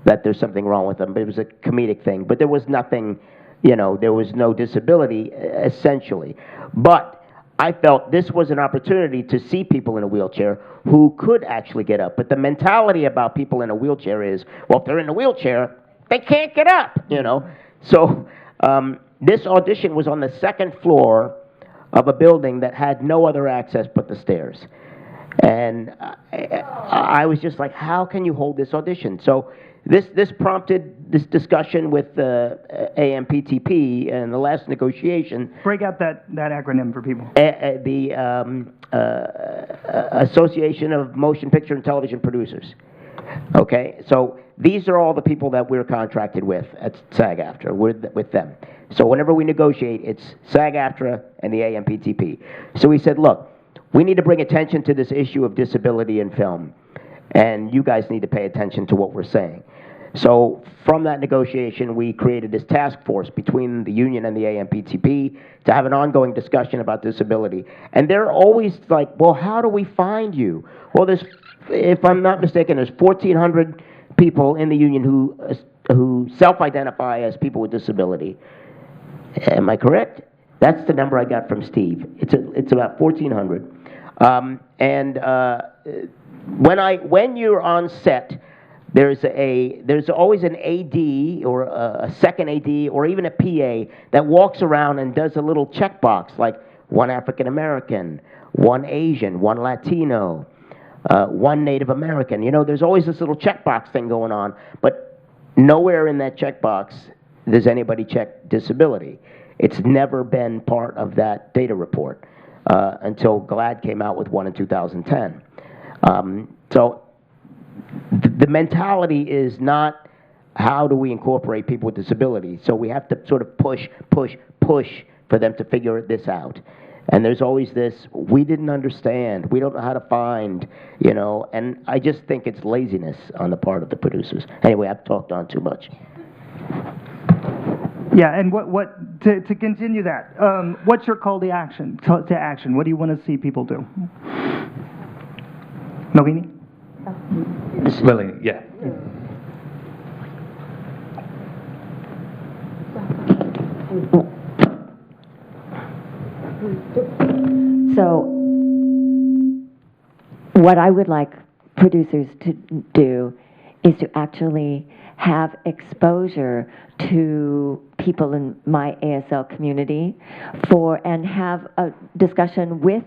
Speaker 2: that there's something wrong with them, but it was a comedic thing. But there was nothing, there was no disability, essentially. But I felt this was an opportunity to see people in a wheelchair who could actually get up. But the mentality about people in a wheelchair is, well, if they're in a wheelchair, they can't get up, So this audition was on the second floor of a building that had no other access but the stairs. And I was just like, how can you hold this audition? So this prompted this discussion with the AMPTP and the last negotiation.
Speaker 3: Break out that acronym for people.
Speaker 2: The Association of Motion Picture and Television Producers. Okay, so these are all the people that we're contracted with at SAG-AFTRA, with them. So whenever we negotiate, it's SAG-AFTRA and the AMPTP. So we said, look, we need to bring attention to this issue of disability in film, and you guys need to pay attention to what we're saying. So from that negotiation, we created this task force between the union and the AMPTP to have an ongoing discussion about disability. And they're always like, well, how do we find you? Well, if I'm not mistaken, there's 1,400 people in the union who self-identify as people with disability. Am I correct? That's the number I got from Steve. It's about 1,400. When you're on set, there's always an AD or a second AD or even a PA that walks around and does a little checkbox, like one African American, one Asian, one Latino, one Native American. There's always this little checkbox thing going on, but nowhere in that checkbox does anybody check disability. It's never been part of that data report. until GLAAD came out with one in 2010. So the mentality is not how do we incorporate people with disabilities. So we have to sort of push for them to figure this out. And there's always this, we didn't understand, we don't know how to find, you know, and I just think it's laziness on the part of the producers. Anyway, I've talked on too much.
Speaker 3: Yeah, and to continue that, what's your call to action? To action, what do you want to see people do? Maleni?
Speaker 6: Maleni, yeah.
Speaker 4: So, what I would like producers to do is to actually have exposure to people in my ASL community and have a discussion with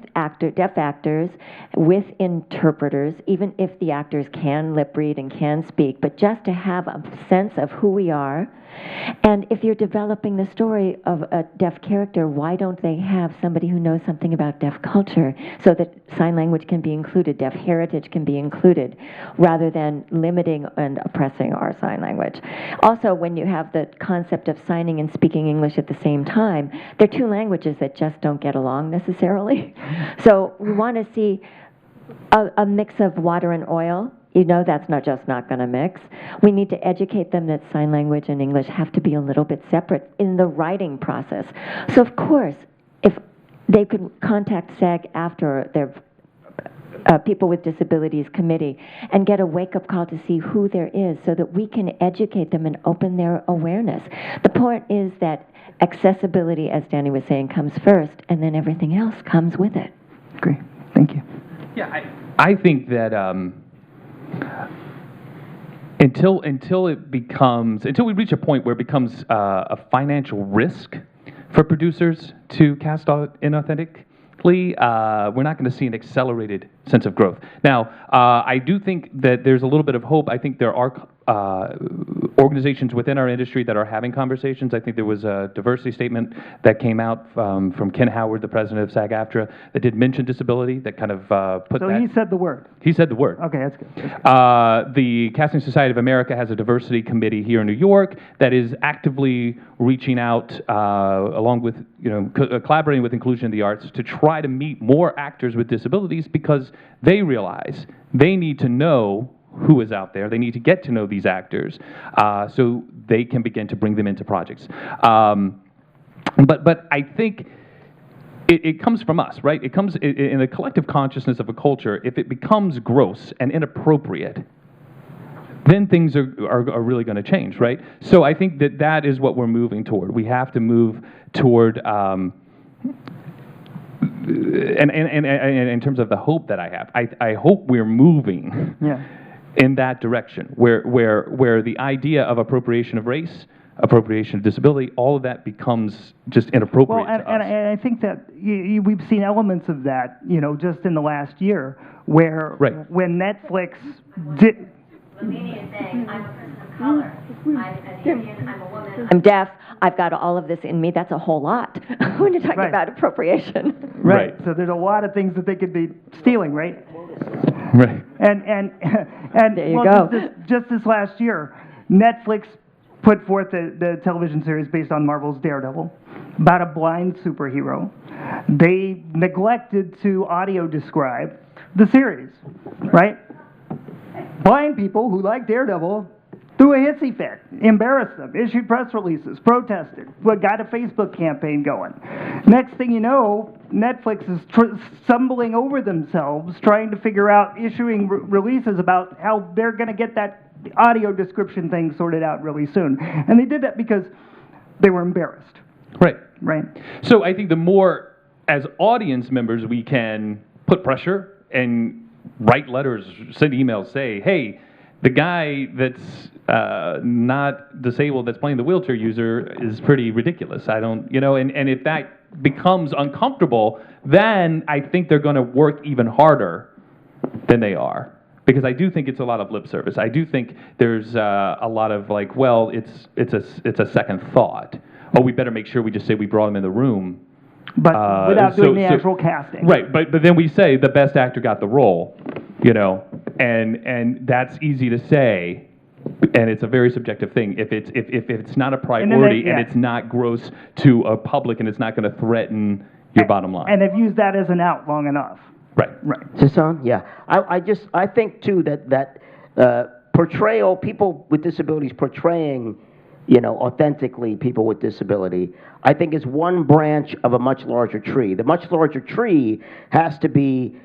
Speaker 4: deaf actors, with interpreters, even if the actors can lip read and can speak, but just to have a sense of who we are. And if you're developing the story of a deaf character, why don't they have somebody who knows something about deaf culture so that sign language can be included, deaf heritage can be included, rather than limiting and oppressing our sign language. Also, when you have the concept of signing and speaking English at the same time, they're two languages that just don't get along necessarily. So we want to see a mix of water and oil. You know that's not going to mix. We need to educate them that sign language and English have to be a little bit separate in the writing process. So of course, if they could contact SAG-AFTRA, their People with Disabilities Committee, and get a wake-up call to see who there is so that we can educate them and open their awareness. The point is that accessibility, as Danny was saying, comes first, and then everything else comes with it.
Speaker 3: Great, thank you.
Speaker 6: Yeah, I think that until we reach a point where it becomes a financial risk for producers to cast inauthentically, we're not going to see an accelerated sense of growth. Now, I do think that there's a little bit of hope. I think there are organizations within our industry that are having conversations. I think there was a diversity statement that came out from Ken Howard, the president of SAG-AFTRA, that did mention disability, that kind of put that.
Speaker 3: So he said the word?
Speaker 6: He said the word.
Speaker 3: Okay, that's good.
Speaker 6: The Casting Society of America has a diversity committee here in New York that is actively reaching out, along with, collaborating with Inclusion in the Arts to try to meet more actors with disabilities, because they realize they need to know who is out there. They need to get to know these actors so they can begin to bring them into projects. But I think it comes from us, right? It comes in the collective consciousness of a culture. If it becomes gross and inappropriate, then things are really going to change, right? So I think that is what we're moving toward. We have to move toward, and in terms of the hope that I have, I hope we're moving in that direction, where the idea of appropriation of race, appropriation of disability, all of that becomes just inappropriate to us.
Speaker 3: And I think that we've seen elements of that, just in the last year, where when Netflix did.
Speaker 4: Maleni is saying, I'm a person of color, I'm an Indian, I'm a woman, I'm deaf, I've got all of this in me. That's a whole lot when you're talking about appropriation.
Speaker 3: Right. So there's a lot of things that they could be stealing, right?
Speaker 6: Right.
Speaker 3: And
Speaker 4: there you go.
Speaker 3: Just this last year, Netflix put forth the television series based on Marvel's Daredevil about a blind superhero. They neglected to audio describe the series, right? Blind people who like Daredevil threw a hissy fit, embarrassed them, issued press releases, protested, got a Facebook campaign going. Next thing you know, Netflix is stumbling over themselves trying to figure out issuing releases about how they're going to get that audio description thing sorted out really soon. And they did that because they were embarrassed.
Speaker 6: Right.
Speaker 3: Right.
Speaker 6: So I think the more, as audience members, we can put pressure and write letters, send emails, say, hey, the guy that's not disabled that's playing the wheelchair user is pretty ridiculous. I don't, and if that becomes uncomfortable, then I think they're going to work even harder than they are. Because I do think it's a lot of lip service. I do think there's a lot of like, well, it's a second thought. Oh, we better make sure we just say we brought him in the room
Speaker 3: But without doing the actual casting.
Speaker 6: Right, but then we say the best actor got the role, you know, and that's easy to say, and it's a very subjective thing. If it's not a priority and it's not gross to a public and it's not going to threaten your bottom line.
Speaker 3: And they've used that as an out long enough.
Speaker 6: Right.
Speaker 2: Sasan? Yeah. I think too that portrayal, people with disabilities portraying, you know, authentically people with disability, I think is one branch of a much larger tree. The much larger tree has to be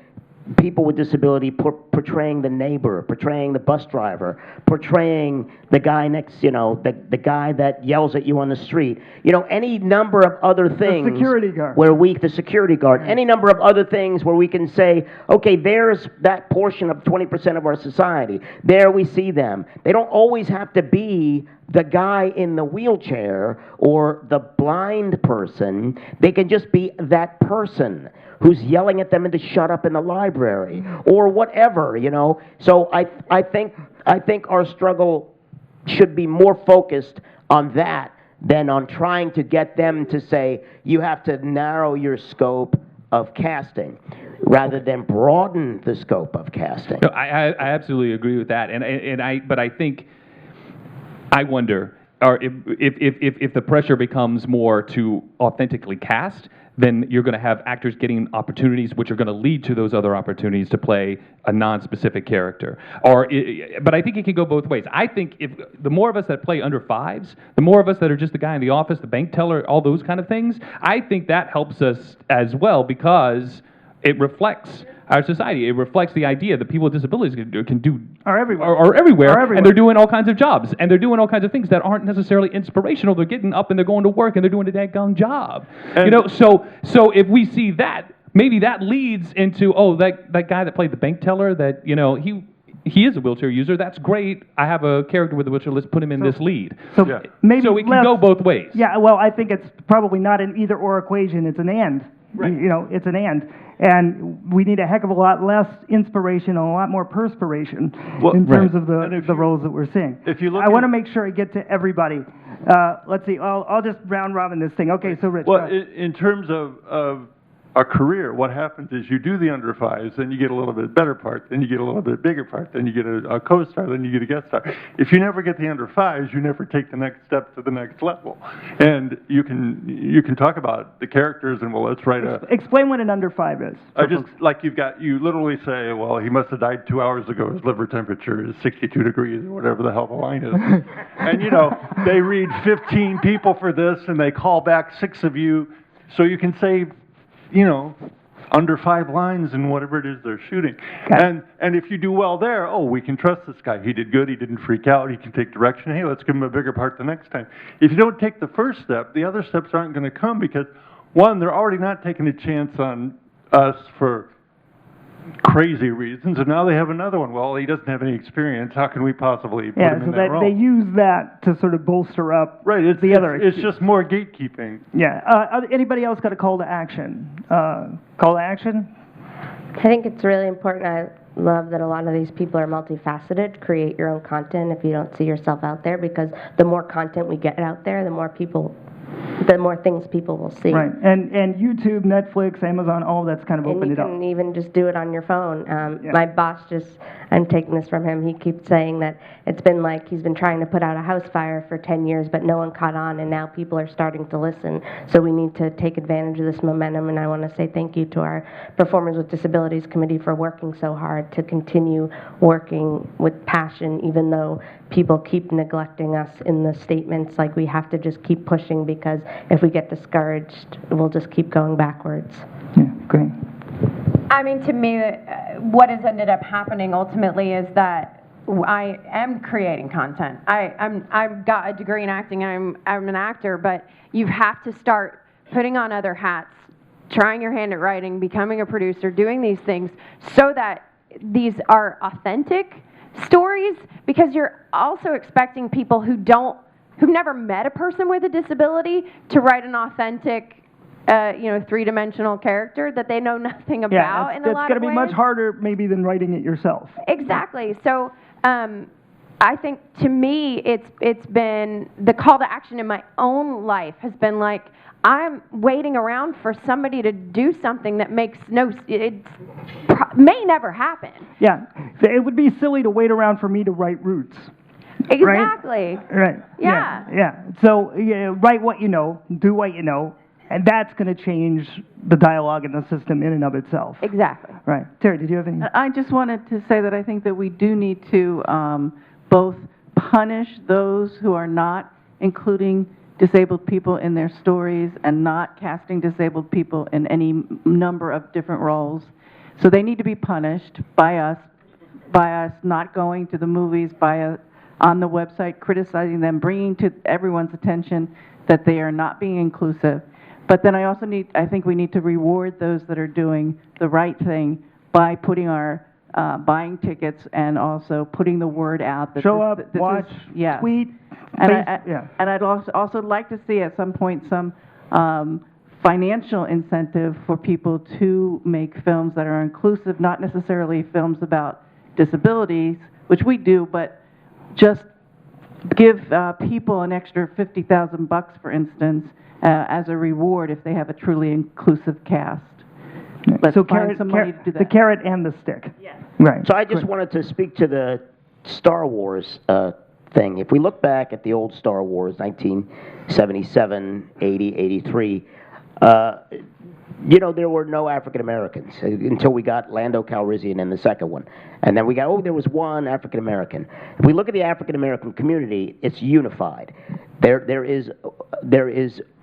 Speaker 2: people with disability portraying the neighbor, portraying the bus driver, portraying the guy next, you know, the guy that yells at you on the street. You know, any number of other things.
Speaker 3: The security guard.
Speaker 2: The security guard. Any number of other things where we can say, okay, there's that portion of 20% of our society. There we see them. They don't always have to be the guy in the wheelchair or the blind person. They can just be that person who's yelling at them to shut up in the library or whatever, you know. So I think our struggle should be more focused on that than on trying to get them to say you have to narrow your scope of casting rather than broaden the scope of casting.
Speaker 6: No, I absolutely agree with that, but I think I wonder, or if the pressure becomes more to authentically cast, then you're going to have actors getting opportunities which are going to lead to those other opportunities to play a non-specific character. But I think it can go both ways. I think if the more of us that play under fives, the more of us that are just the guy in the office, the bank teller, all those kind of things, I think that helps us as well because it reflects our society. It reflects the idea that people with disabilities are everywhere, and they're doing all kinds of jobs, and they're doing all kinds of things that aren't necessarily inspirational. They're getting up and they're going to work and they're doing a daggone job. And you know, so if we see that, maybe that leads into, oh, that guy that played the bank teller, that, you know, he is a wheelchair user. That's great. I have a character with a wheelchair. Let's put him in this lead.
Speaker 3: So maybe
Speaker 6: so it can go both ways.
Speaker 3: Yeah. Well, I think it's probably not an either or equation. It's an and. Right. You know, it's an and. And we need a heck of a lot less inspiration and a lot more perspiration in terms of the roles that we're seeing.
Speaker 9: If you look
Speaker 3: I want to make sure I get to everybody. Let's see. I'll just round robin this thing. Okay, so Rich.
Speaker 9: Well, in terms of a career, what happens is you do the under fives, then you get a little bit better part, then you get a little bit bigger part, then you get a co-star, then you get a guest star. If you never get the under fives, you never take the next step to the next level. And you can talk about the characters and, well, let's write
Speaker 3: Explain what an under five is.
Speaker 9: You literally say, well, he must have died 2 hours ago. His liver temperature is 62 degrees or whatever the hell the line is. And, you know, they read 15 people for this and they call back 6 of you. So you can say, you know, under 5 lines in whatever it is they're shooting. And if you do well there, oh, we can trust this guy. He did good. He didn't freak out. He can take direction. Hey, let's give him a bigger part the next time. If you don't take the first step, the other steps aren't going to come because, one, they're already not taking a chance on us for crazy reasons, and now they have another one. Well, he doesn't have any experience. How can we possibly put him in that role?
Speaker 3: They use that to sort of bolster up the other.
Speaker 9: It's just more gatekeeping.
Speaker 3: Yeah. Anybody else got a call to action? Call to action?
Speaker 7: I think it's really important. I love that a lot of these people are multifaceted. Create your own content if you don't see yourself out there, because the more content we get out there, the more things people will see.
Speaker 3: Right, and YouTube, Netflix, Amazon, all that's kind of opened it up.
Speaker 7: And you can even just do it on your phone. My boss I'm taking this from him, he keeps saying that it's been like he's been trying to put out a house fire for 10 years, but no one caught on, and now people are starting to listen. So we need to take advantage of this momentum, and I want to say thank you to our Performers with Disabilities Committee for working so hard to continue working with passion, even though people keep neglecting us in the statements. Like, we have to just keep pushing, because if we get discouraged, we'll just keep going backwards.
Speaker 3: Yeah, great.
Speaker 8: I mean, to me, what has ended up happening ultimately is that I am creating content. I've got a degree in acting, and I'm an actor, but you have to start putting on other hats, trying your hand at writing, becoming a producer, doing these things so that these are authentic stories, because you're also expecting people who've never met a person with a disability to write an authentic, three-dimensional character that they know nothing about in a lot of ways.
Speaker 3: It's going to be much harder maybe than writing it yourself.
Speaker 8: Exactly. So I think, to me, it's been the call to action in my own life has been like, I'm waiting around for somebody to do something that makes may never happen.
Speaker 3: Yeah, it would be silly to wait around for me to write Roots.
Speaker 8: Exactly.
Speaker 3: Right. Yeah. So write what you know, do what you know, and that's going to change the dialogue in the system in and of itself.
Speaker 8: Exactly.
Speaker 3: Right. Terry, did you have any?
Speaker 5: I just wanted to say that I think that we do need to both punish those who are not including disabled people in their stories and not casting disabled people in any number of different roles. So they need to be punished by us not going to the movies, on the website criticizing them, bringing to everyone's attention that they are not being inclusive. But then I think we need to reward those that are doing the right thing by putting our buying tickets and also putting the word out that
Speaker 3: show up, watch, tweet.
Speaker 5: And I'd also like to see at some point some financial incentive for people to make films that are inclusive, not necessarily films about disabilities, which we do, but just give people an extra $50,000, for instance, as a reward if they have a truly inclusive cast. Let's find some money to do that.
Speaker 3: The carrot and the stick.
Speaker 5: Yes.
Speaker 3: Right.
Speaker 2: So I just wanted to speak to the Star Wars thing. If we look back at the old Star Wars, 1977, 80, 83, there were no African Americans until we got Lando Calrissian in the second one. And then we got, there was one African American. If we look at the African American community, it's unified. There is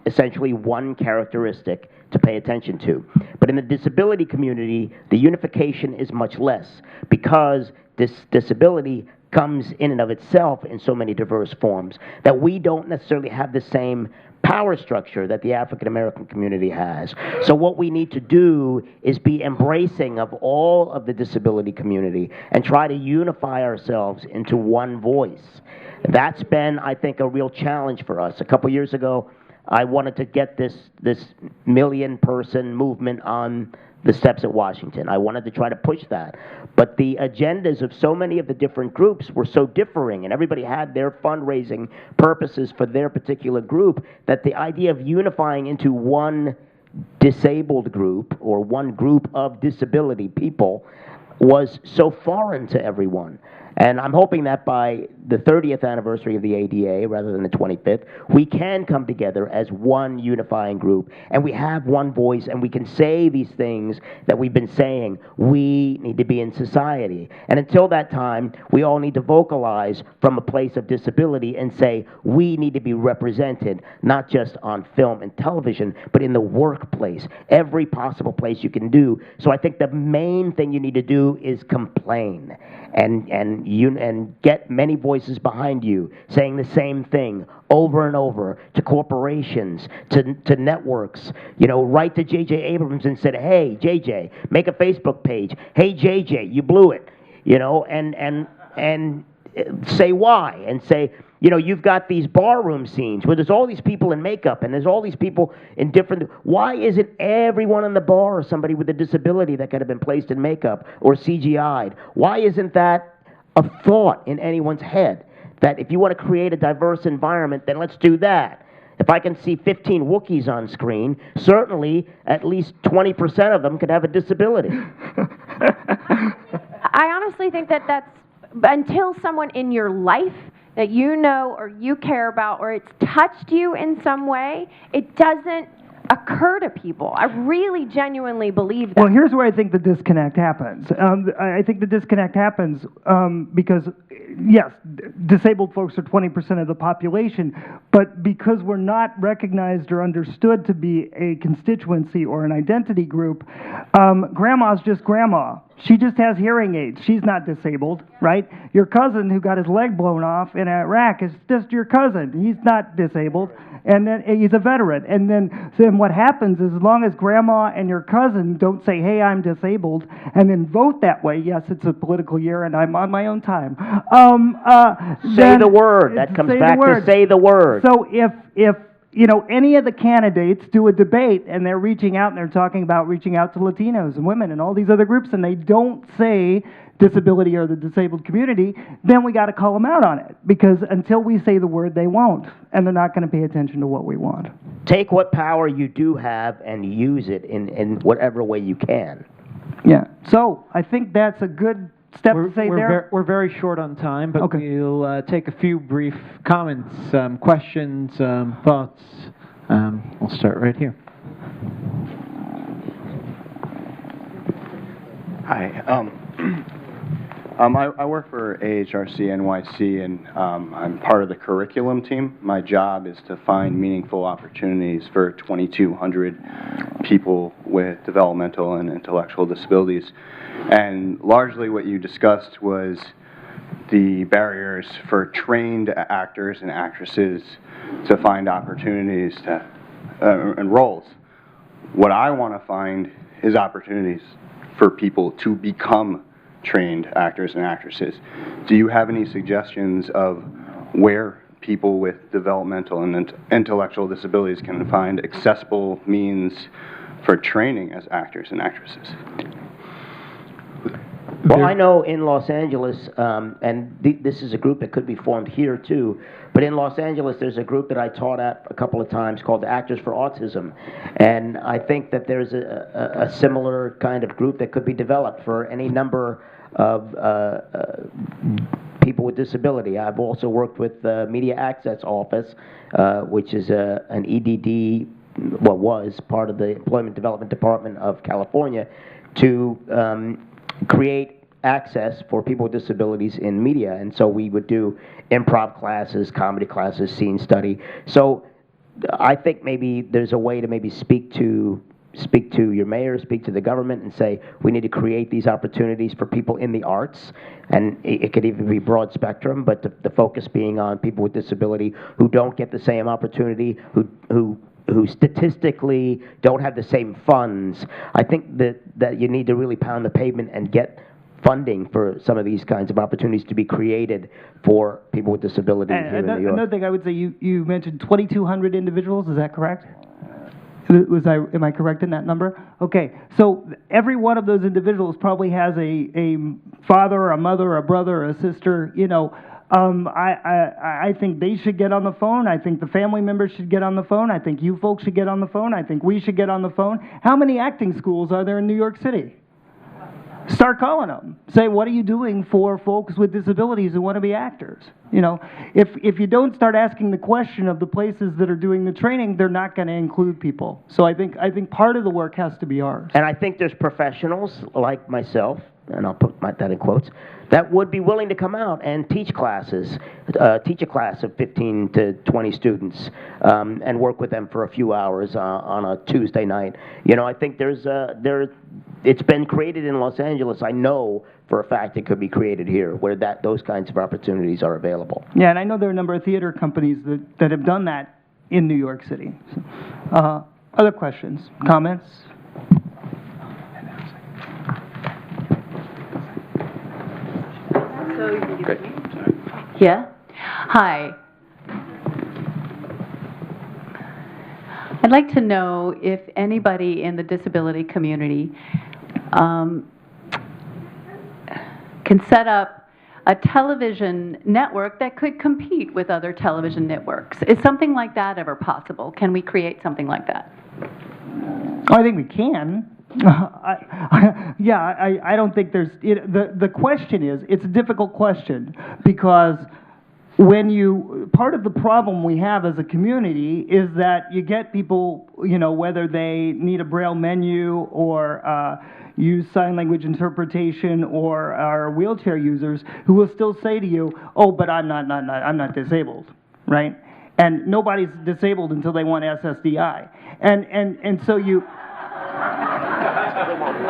Speaker 2: essentially one characteristic to pay attention to. But in the disability community, the unification is much less because this disability comes in and of itself in so many diverse forms that we don't necessarily have the same power structure that the African American community has. So what we need to do is be embracing of all of the disability community and try to unify ourselves into one voice. That's been, I think, a real challenge for us. A couple years ago, I wanted to get this million-person movement on the steps at Washington. I wanted to try to push that. But the agendas of so many of the different groups were so differing, and everybody had their fundraising purposes for their particular group, that the idea of unifying into one disabled group or one group of disability people was so foreign to everyone. And I'm hoping that by the 30th anniversary of the ADA, rather than the 25th, we can come together as one unifying group, and we have one voice, and we can say these things that we've been saying. We need to be in society. And until that time, we all need to vocalize from a place of disability and say, we need to be represented, not just on film and television, but in the workplace, every possible place you can do. So I think the main thing you need to do is complain and get many voices behind you saying the same thing over and over to corporations, to networks. Write to J.J. Abrams and said, hey, J.J., make a Facebook page. Hey, J.J., you blew it. And say why, and say, you've got these barroom scenes where there's all these people in makeup and there's all these people in different, why isn't everyone in the bar or somebody with a disability that could have been placed in makeup or CGI'd? Why isn't that a thought in anyone's head? That if you want to create a diverse environment, then let's do that. If I can see 15 Wookiees on screen, certainly at least 20% of them could have a disability.
Speaker 8: I honestly think that's until someone in your life that you know or you care about or it's touched you in some way, it doesn't occur to people. I really genuinely believe that.
Speaker 3: Well, here's where I think the disconnect happens. I think the disconnect happens because, yes, disabled folks are 20% of the population, but because we're not recognized or understood to be a constituency or an identity group, grandma's just grandma. She just has hearing aids. She's not disabled, right? Your cousin who got his leg blown off in Iraq is just your cousin. He's not disabled. And then he's a veteran. And then what happens is, as long as grandma and your cousin don't say, hey, I'm disabled, and then vote that way, yes, it's a political year and I'm on my own time.
Speaker 2: Say the word. That comes back to say the word.
Speaker 3: So if any of the candidates do a debate and they're reaching out and they're talking about reaching out to Latinos and women and all these other groups, and they don't say disability or the disabled community, then we got to call them out on it, because until we say the word, they won't, and they're not going to pay attention to what we want.
Speaker 2: Take what power you do have and use it in whatever way you can.
Speaker 3: Yeah. So I think that's a good step to say there.
Speaker 1: We're very short on time, but
Speaker 3: Okay.
Speaker 1: we'll take a few brief comments, questions, thoughts. We'll start right here.
Speaker 10: Hi. I work for AHRC NYC, and I'm part of the curriculum team. My job is to find meaningful opportunities for 2,200 people with developmental and intellectual disabilities. And largely what you discussed was the barriers for trained actors and actresses to find opportunities to, and roles. What I want to find is opportunities for people to become trained actors and actresses. Do you have any suggestions of where people with developmental and intellectual disabilities can find accessible means for training as actors and actresses?
Speaker 2: Well, I know in Los Angeles, and this is a group that could be formed here too, but in Los Angeles there's a group that I taught at a couple of times called the Actors for Autism, and I think that there's a similar kind of group that could be developed for any number of people with disability. I've also worked with the Media Access Office, which is an EDD, what was part of the Employment Development Department of California, to create access for people with disabilities in media. And so we would do improv classes, comedy classes, scene study. So I think maybe there's a way to maybe speak to your mayor, speak to the government, and say we need to create these opportunities for people in the arts, and it could even be broad spectrum, but the focus being on people with disability who don't get the same opportunity, who statistically don't have the same funds. I think that you need to really pound the pavement and get funding for some of these kinds of opportunities to be created for people with disabilities here in New York.
Speaker 3: Another thing I would say, you mentioned 2,200 individuals, is that correct? Am I correct in that number? Okay, so every one of those individuals probably has a father, a mother, a brother, a sister, you know. I think they should get on the phone. I think the family members should get on the phone. I think you folks should get on the phone. I think we should get on the phone. How many acting schools are there in New York City? Start calling them. Say, what are you doing for folks with disabilities who want to be actors? You know, if you don't start asking the question of the places that are doing the training, they're not going to include people. So I think part of the work has to be ours.
Speaker 2: And I think there's professionals like myself, and I'll put that in quotes, that would be willing to come out and teach classes, teach a class of 15 to 20 students, and work with them for a few hours on a Tuesday night. You know, I think it's been created in Los Angeles. I know for a fact it could be created here, where those kinds of opportunities are available.
Speaker 3: Yeah, and I know there are a number of theater companies that have done that in New York City. So, other questions, comments?
Speaker 11: Yeah? Hi. I'd like to know if anybody in the disability community can set up a television network that could compete with other television networks. Is something like that ever possible? Can we create something like that?
Speaker 3: Oh, I think we can. I don't think there's... The question is, it's a difficult question, because part of the problem we have as a community is that you get people, you know, whether they need a Braille menu or use sign language interpretation or are wheelchair users, who will still say to you, oh, but I'm not disabled, right? And nobody's disabled until they want SSDI. And so you...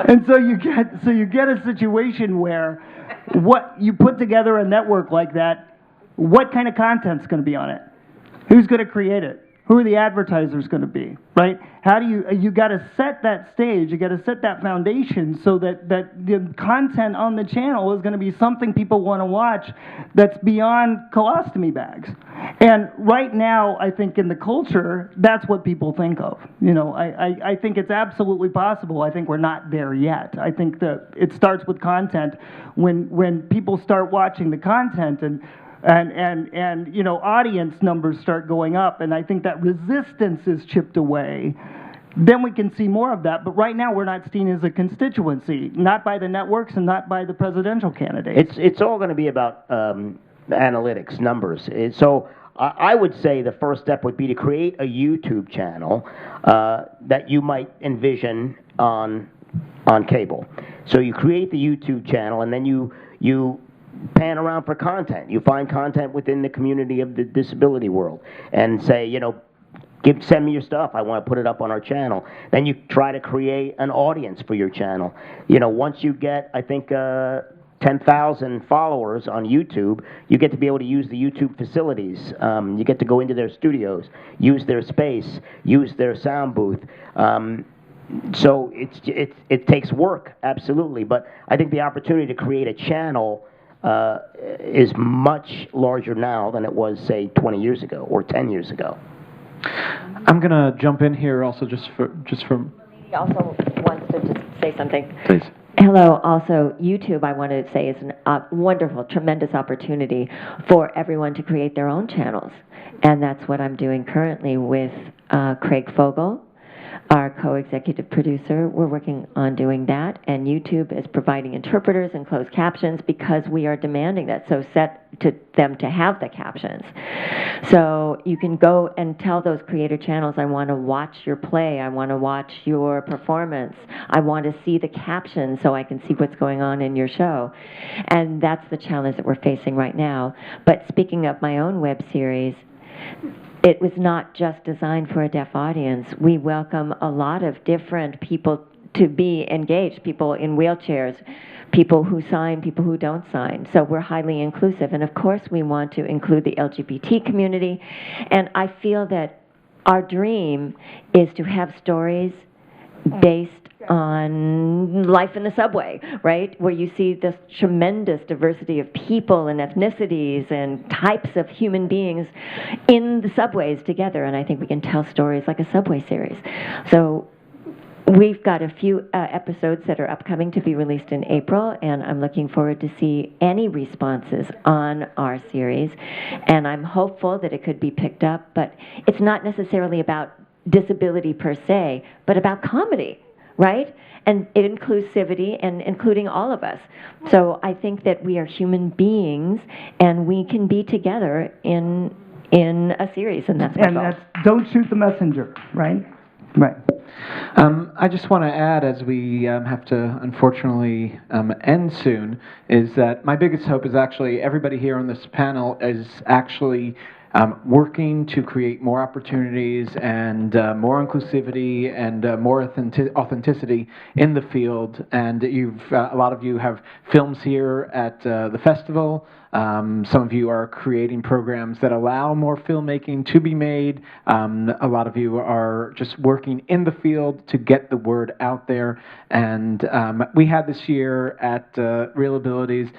Speaker 3: And so you get a situation where what you put together a network like that, what kind of content's going to be on it? Who's going to create it? who are the advertisers going to be, right? How do you got to set that stage, you got to set that foundation so that the content on the channel is going to be something people want to watch that's beyond colostomy bags. And right now, I think in the culture, that's what people think of. You know, I think it's absolutely possible. I think we're not there yet. I think that it starts with content. When people start watching the content and you know, audience numbers start going up, and I think that resistance is chipped away, then we can see more of that. But right now, we're not seen as a constituency, not by the networks and not by the presidential candidates.
Speaker 2: It's all going to be about analytics, numbers. So I would say the first step would be to create a YouTube channel that you might envision on cable. So you create the YouTube channel, and then you pan around for content. You find content within the community of the disability world and say, you know, send me your stuff. I want to put it up on our channel. Then you try to create an audience for your channel. You know, once you get, I think, 10,000 followers on YouTube, you get to be able to use the YouTube facilities. You get to go into their studios, use their space, use their sound booth. So it takes work, absolutely. But I think the opportunity to create a channel is much larger now than it was, say, 20 years ago or 10 years ago.
Speaker 1: I'm going to jump in here also just from...
Speaker 4: He also wants to just say something.
Speaker 1: Please.
Speaker 4: Hello. Also, YouTube, I wanted to say, is a wonderful, tremendous opportunity for everyone to create their own channels. And that's what I'm doing currently with Craig Fogel, our co-executive producer. We're working on doing that, and YouTube is providing interpreters and closed captions because we are demanding that, so set to them to have the captions. So you can go and tell those creator channels, I want to watch your play, I want to watch your performance, I want to see the captions so I can see what's going on in your show. And that's the challenge that we're facing right now. But speaking of my own web series, it was not just designed for a deaf audience. We welcome a lot of different people to be engaged, people in wheelchairs, people who sign, people who don't sign. So we're highly inclusive. And of course, we want to include the LGBT community. And I feel that our dream is to have stories based on life in the subway, right? Where you see this tremendous diversity of people and ethnicities and types of human beings in the subways together. And I think we can tell stories like a subway series. So we've got a few episodes that are upcoming to be released in April, and I'm looking forward to see any responses on our series. And I'm hopeful that it could be picked up, but it's not necessarily about disability per se, but about comedy, right? And inclusivity and including all of us. So I think that we are human beings and we can be together in a series, and that's my goal.
Speaker 3: And that's don't shoot the messenger, right? Right.
Speaker 1: I just want to add, as we have to unfortunately end soon, is that my biggest hope is actually everybody here on this panel is actually working to create more opportunities and more inclusivity and more authenticity in the field. And a lot of you have films here at the festival. Some of you are creating programs that allow more filmmaking to be made. A lot of you are just working in the field to get the word out there. And we had this year at ReelAbilities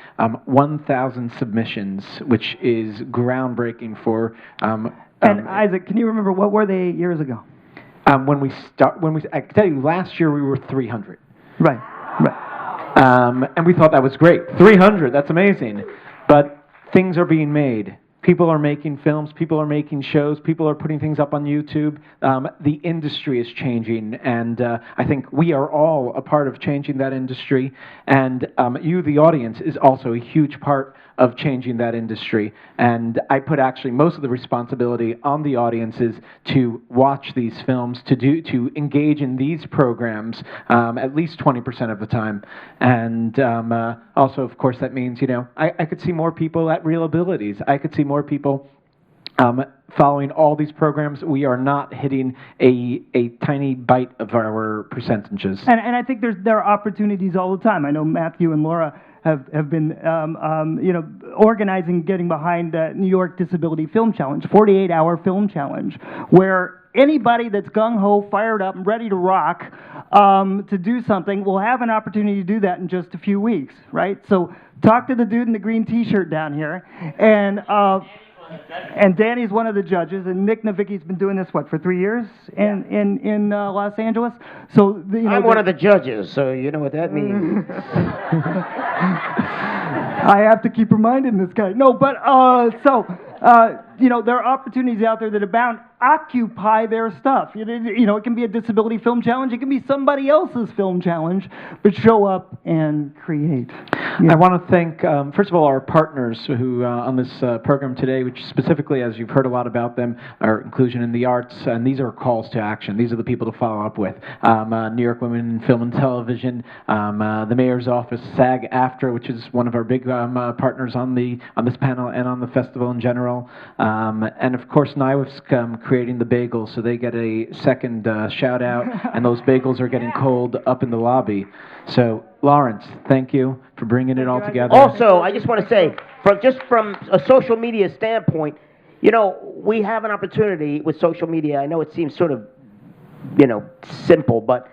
Speaker 1: 1,000 submissions, which is groundbreaking for.
Speaker 3: And Isaac, can you remember what were they 8 years ago?
Speaker 1: I can tell you, last year we were 300.
Speaker 3: Right.
Speaker 1: And we thought that was great. 300, that's amazing. But things are being made. People are making films, people are making shows, people are putting things up on YouTube. The industry is changing, and I think we are all a part of changing that industry. And you, the audience, is also a huge part of changing that industry. And I put actually most of the responsibility on the audiences to watch these films, to engage in these programs at least 20% of the time. And also, of course, that means, I could see more people at ReelAbilities. I could see more people following all these programs. We are not hitting a tiny bite of our percentages.
Speaker 3: And I think there are opportunities all the time. I know Matthew and Laura have been, organizing, getting behind the New York Disability Film Challenge, 48-hour film challenge, where anybody that's gung-ho, fired up, and ready to rock to do something will have an opportunity to do that in just a few weeks, right? So talk to the dude in the green T-shirt down here, and Danny's one of the judges, and Nick Nowicki's been doing this, for 3 years in Los Angeles? So
Speaker 2: I'm one of the judges, so you know what that means.
Speaker 3: I have to keep reminding this guy. No, but, there are opportunities out there that abound. Occupy their stuff. It can be a disability film challenge. It can be somebody else's film challenge, but show up and create.
Speaker 1: I want to thank, first of all, our partners who on this program today, which specifically, as you've heard a lot about them, are inclusion in the arts, and these are calls to action. These are the people to follow up with. New York Women in Film and Television, the Mayor's Office, SAG-AFTRA, which is one of our big partners on this panel and on the festival in general, and of course NYWIFT's creating the bagels, so they get a second shout out, and those bagels are getting cold up in the lobby. So Lawrence, thank you for bringing it all together.
Speaker 2: Also, I just want to say, from a social media standpoint, we have an opportunity with social media. I know it seems sort of, simple, but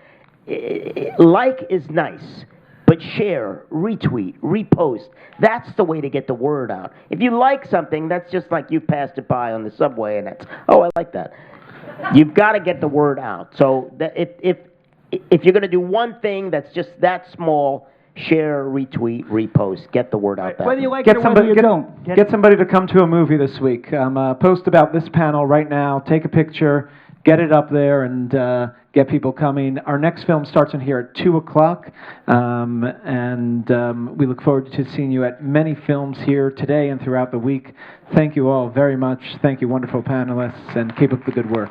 Speaker 2: like is nice. But share, retweet, repost. That's the way to get the word out. If you like something, that's just like you passed it by on the subway, and that's, oh, I like that. You've got to get the word out. So that if you're going to do one thing that's just that small, share, retweet, repost, get the word out.
Speaker 3: Whether you like it or whether you don't.
Speaker 1: Get somebody to come to a movie this week. Post about this panel right now. Take a picture. Get it up there and get people coming. Our next film starts in here at 2 o'clock, and we look forward to seeing you at many films here today and throughout the week. Thank you all very much. Thank you, wonderful panelists, and keep up the good work.